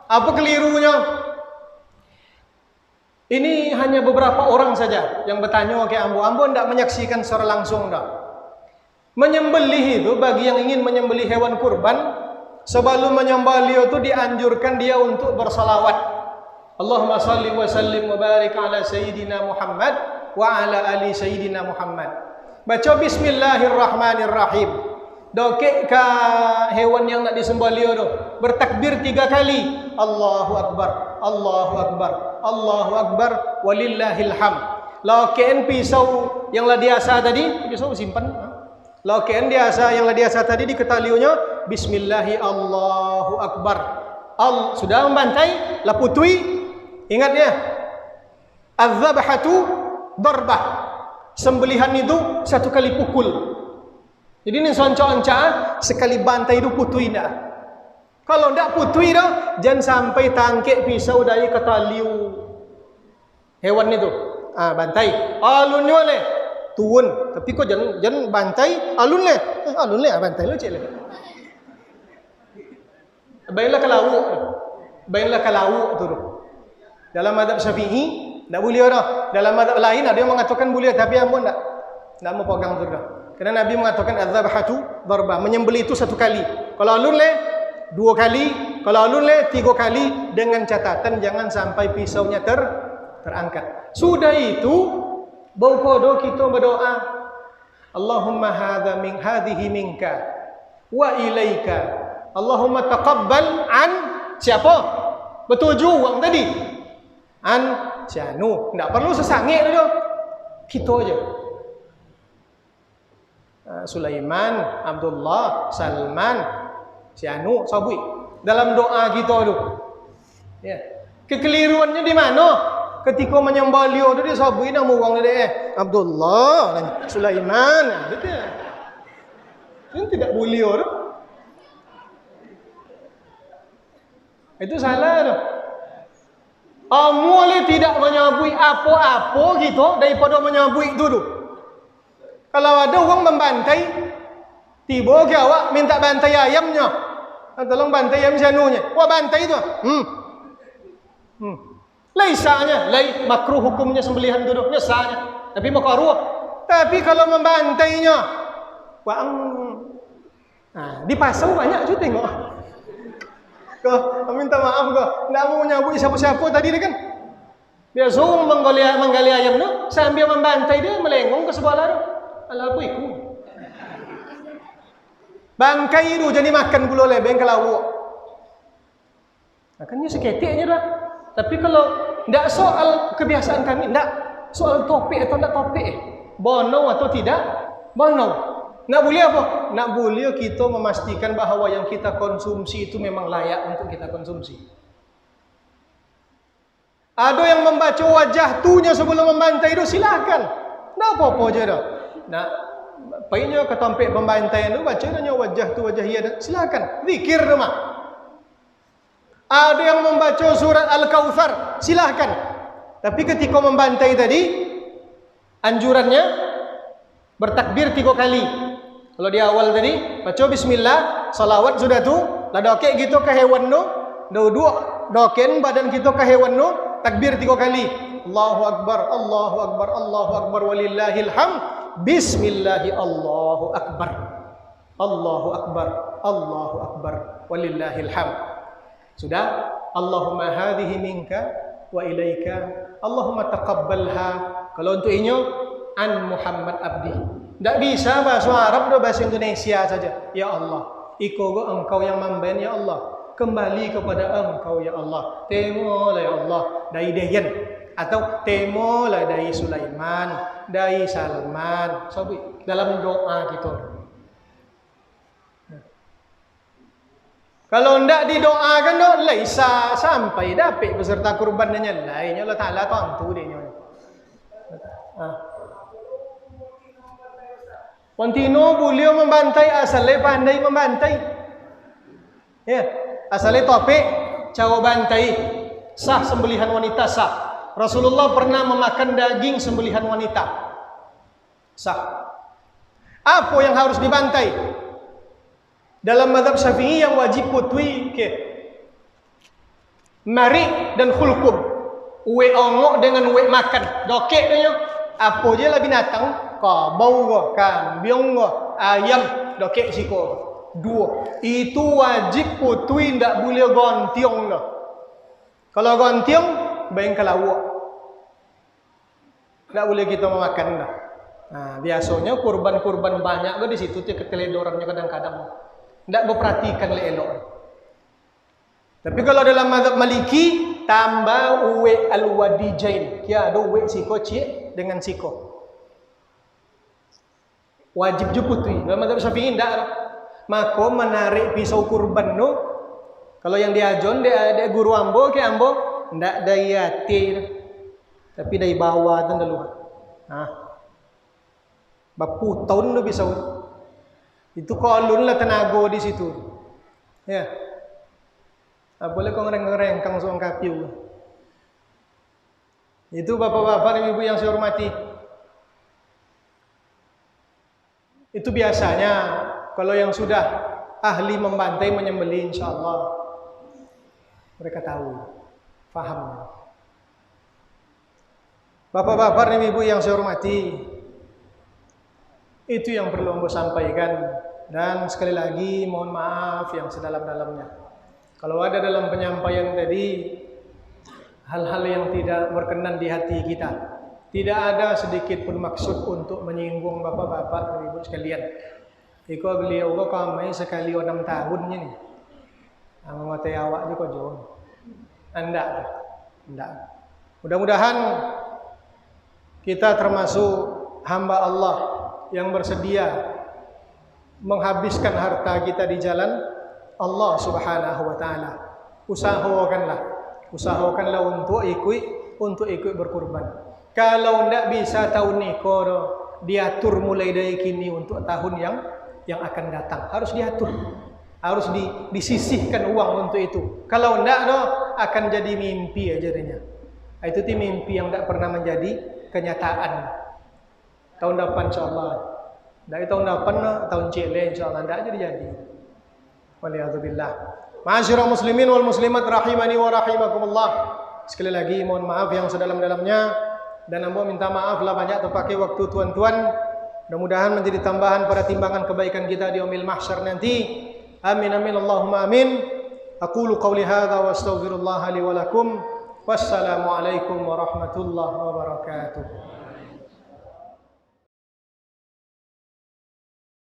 Apa kelirunya? Ini hanya beberapa orang saja yang bertanya ke Ambo. Ambo tidak menyaksikan secara langsung dah. Menyembelih itu bagi yang ingin menyembelih hewan kurban, sebelum menyembelih itu dianjurkan dia untuk bersalawat. Allahumma salli wa sallim wa barik ala sayyidina Muhammad wa ala ali sayyidina Muhammad. Baca bismillahirrahmanirrahim. Dokek ke hewan yang nak disembelih tu, bertakbir 3 kali. Allahu akbar, Allahu akbar, Allahu akbar, walillahil hamd. Loken pisau yang lah diasa tadi, pisau simpan. Loken diasa yang lah diasa tadi di ketaliunya bismillahi Allahu akbar. Sudah membantai, lah putui. Ingat ya. Az-zabhatu darbah. Sembelihan itu 1 kali pukul. Jadi ni sonco-onca sekali bantai itu putui dah. Kalau ndak putui dah, jangan sampai tangkek pisau dari ketaliu hewan itu. Bantai. Alun le. Tuun. Tapi kok jangan bantai alun le. Alun le bantai lo cek le. Baiklah kalau tu. Dalam mazhab Syafi'i tak boleh dah. Dalam mazhab lain ada yang mengatakan boleh tapi ampun tak. Tak mau pegang tu dah. Kerana Nabi mengatakan az-zabhatu darbah, menyembelih itu 1 kali. Kalau alun le 2 kali, kalau alun le 3 kali, dengan catatan jangan sampai pisaunya terangkat. Sudah itu baukodo kita berdoa, Allahumma hadhihi minka wa ilaika. Allahumma taqabbal an siapa? Betul juang tadi. An Syanu. Tak perlu sesangit tu. Kita aja. Sulaiman, Abdullah, Salman, Syanu, Sabui. Dalam doa kita tu. Ya. Kekeliruannya di mana? Ketika menyembelih tu dia Sabui nak muang dia Abdullah dan Sulaiman. Betul. Ini tidak boleh tu. Itu salah tu. Mulai tidak menyabui apa-apa gitu daripada menyabui itu tu. Kalau ada orang membantai, tiba ke awak minta bantai ayamnya. Tolong bantai ayam sanunya. Wah bantai tu. Laisanya, makruh hukumnya sembelihan tu tu. Biasanya. Tapi makruh. Tapi kalau membantainya, di pasar banyak tu tengok. Kau minta maaf kau, tidak mau nyabut siapa-siapa tadi ni kan. Biasa orang menggali ayam tu sambil membantai dia melengong ke sebelah tu. Alah apa ikut? Bangkai tu jadi makan pula lebeng ke lauk. Makanya seketiknya dah. Tapi kalau tidak soal kebiasaan kami, tidak soal topik atau tidak topik, bono atau tidak bono. Nak boleh apa? Nak boleh kita memastikan bahawa yang kita konsumsi itu memang layak untuk kita konsumsi. Ada yang membaca wajah tunya sebelum membantai itu silakan. Tak apa-apa je dah. Nak painnya ketompek pembantaian itu baca nanya wajah tu wajah ia silakan. Zikir tu mah. Ada yang membaca surat Al-Kautsar, silakan. Tapi ketika membantai tadi anjurannya bertakbir 3 kali. Kalau di awal tadi baca bismillah, salawat sudah tu, lah okey gitu ke hewan tu, dua doken badan kita ke hewan no, takbir 3 kali. Allahu Akbar, Allahu Akbar, Allahu Akbar, walillahil hamd. Bismillahi Allahu Akbar. Allahu Akbar, Allahu Akbar, walillahil hamd. Sudah? Allahumma hadhihi minka wa ilaika. Allahumma taqabbalha. Kalau untuk inyo, an Muhammad abdi. Tak bisa bahasa Arab atau bahasa Indonesia saja. Ya Allah, ikogo engkau yang memben ya Allah. Kembali kepada engkau ya Allah. Temolah ya Allah dari Dayan. Atau temolah dari Sulaiman, dari Salman. Sabi, dalam doa gitu. Kalau tidak didoakan dok, laisa sampai dapat beserta kurbannya lainnya Allah Taala tentu dia. Kontinu beliau membantai asalnya pandai membantai. Ya, asalnya topik cara bantai sah sembelihan wanita sah. Rasulullah pernah memakan daging sembelihan wanita sah. Apa yang harus dibantai? Dalam mazhab Syafi'i yang wajib putui ke mari dan khulkum. Uwe ongok dengan uwe makan. Dokek dia. Apa je lah binatang? Kabau ke, kambing ke, ayam, dokek siko. 2. Itu wajib putui, tidak boleh gontiong dah. Kalau gontiong, baik kelawak. Tak boleh kita memakan dah. Nah, biasanya kurban-kurban banyak ke di situ tu keteledorannya kadang-kadang. Tak berperhatikan elok. Tapi kalau dalam mazhab Maliki tambah uwe al-wadijain. Kia ada uwe siko cik dengan siko. Wajib juputui. Dalam mazhab Syafi'i tidak. Maka menarik pisau kurban no. Kalau yang diajon dia guru ambo ke ambo ndak dari hati tapi dari bawah tu dulu. Nah. Bapu tahun tu pisau. Itu kolun lah tenaga di situ. Ya. Boleh kau ngereng-ngereng kang suang kapiu. Itu bapak-bapak dan ibu yang saya hormati. Itu biasanya kalau yang sudah ahli membantai menyembelih insyaallah mereka tahu, faham. Bapak-bapak dan ibu yang saya hormati, itu yang perlu saya sampaikan. Dan sekali lagi mohon maaf yang sedalam-dalamnya. Kalau ada dalam penyampaian tadi hal-hal yang tidak berkenan di hati kita, tidak ada sedikit pun maksud untuk menyinggung bapak-bapak dan ibu sekalian. Iko beliau kok kami sekali 6 tahunnya nih. Angote awak juga John. Enggak. Mudah-mudahan kita termasuk hamba Allah yang bersedia menghabiskan harta kita di jalan Allah Subhanahu wa taala. Usahakanlah untuk ikut berkurban. Kalau tidak bisa tahun ini diatur mulai dari kini untuk tahun yang akan datang. Harus diatur. Harus disisihkan uang untuk itu. Kalau tidak akan jadi mimpi aja jadinya. Itu mimpi yang tidak pernah menjadi kenyataan. Tahun depan insyaallah. Dari tahun depan tahun cile insyaallah tidak jadi. Waliyadzubillah. Ma'asyiral muslimin wal muslimat rahimani wa rahimakumullah. Sekali lagi mohon maaf yang sedalam-dalamnya dan ambo minta maaf lah banyak terpakai waktu tuan-tuan. Mudah-mudahan menjadi tambahan pada timbangan kebaikan kita di yaumil mahsyar nanti. Amin amin Allahumma amin. Aqulu qawli hadza wa astaghfirullah li wa lakum. Wassalamu alaikum warahmatullahi wabarakatuh.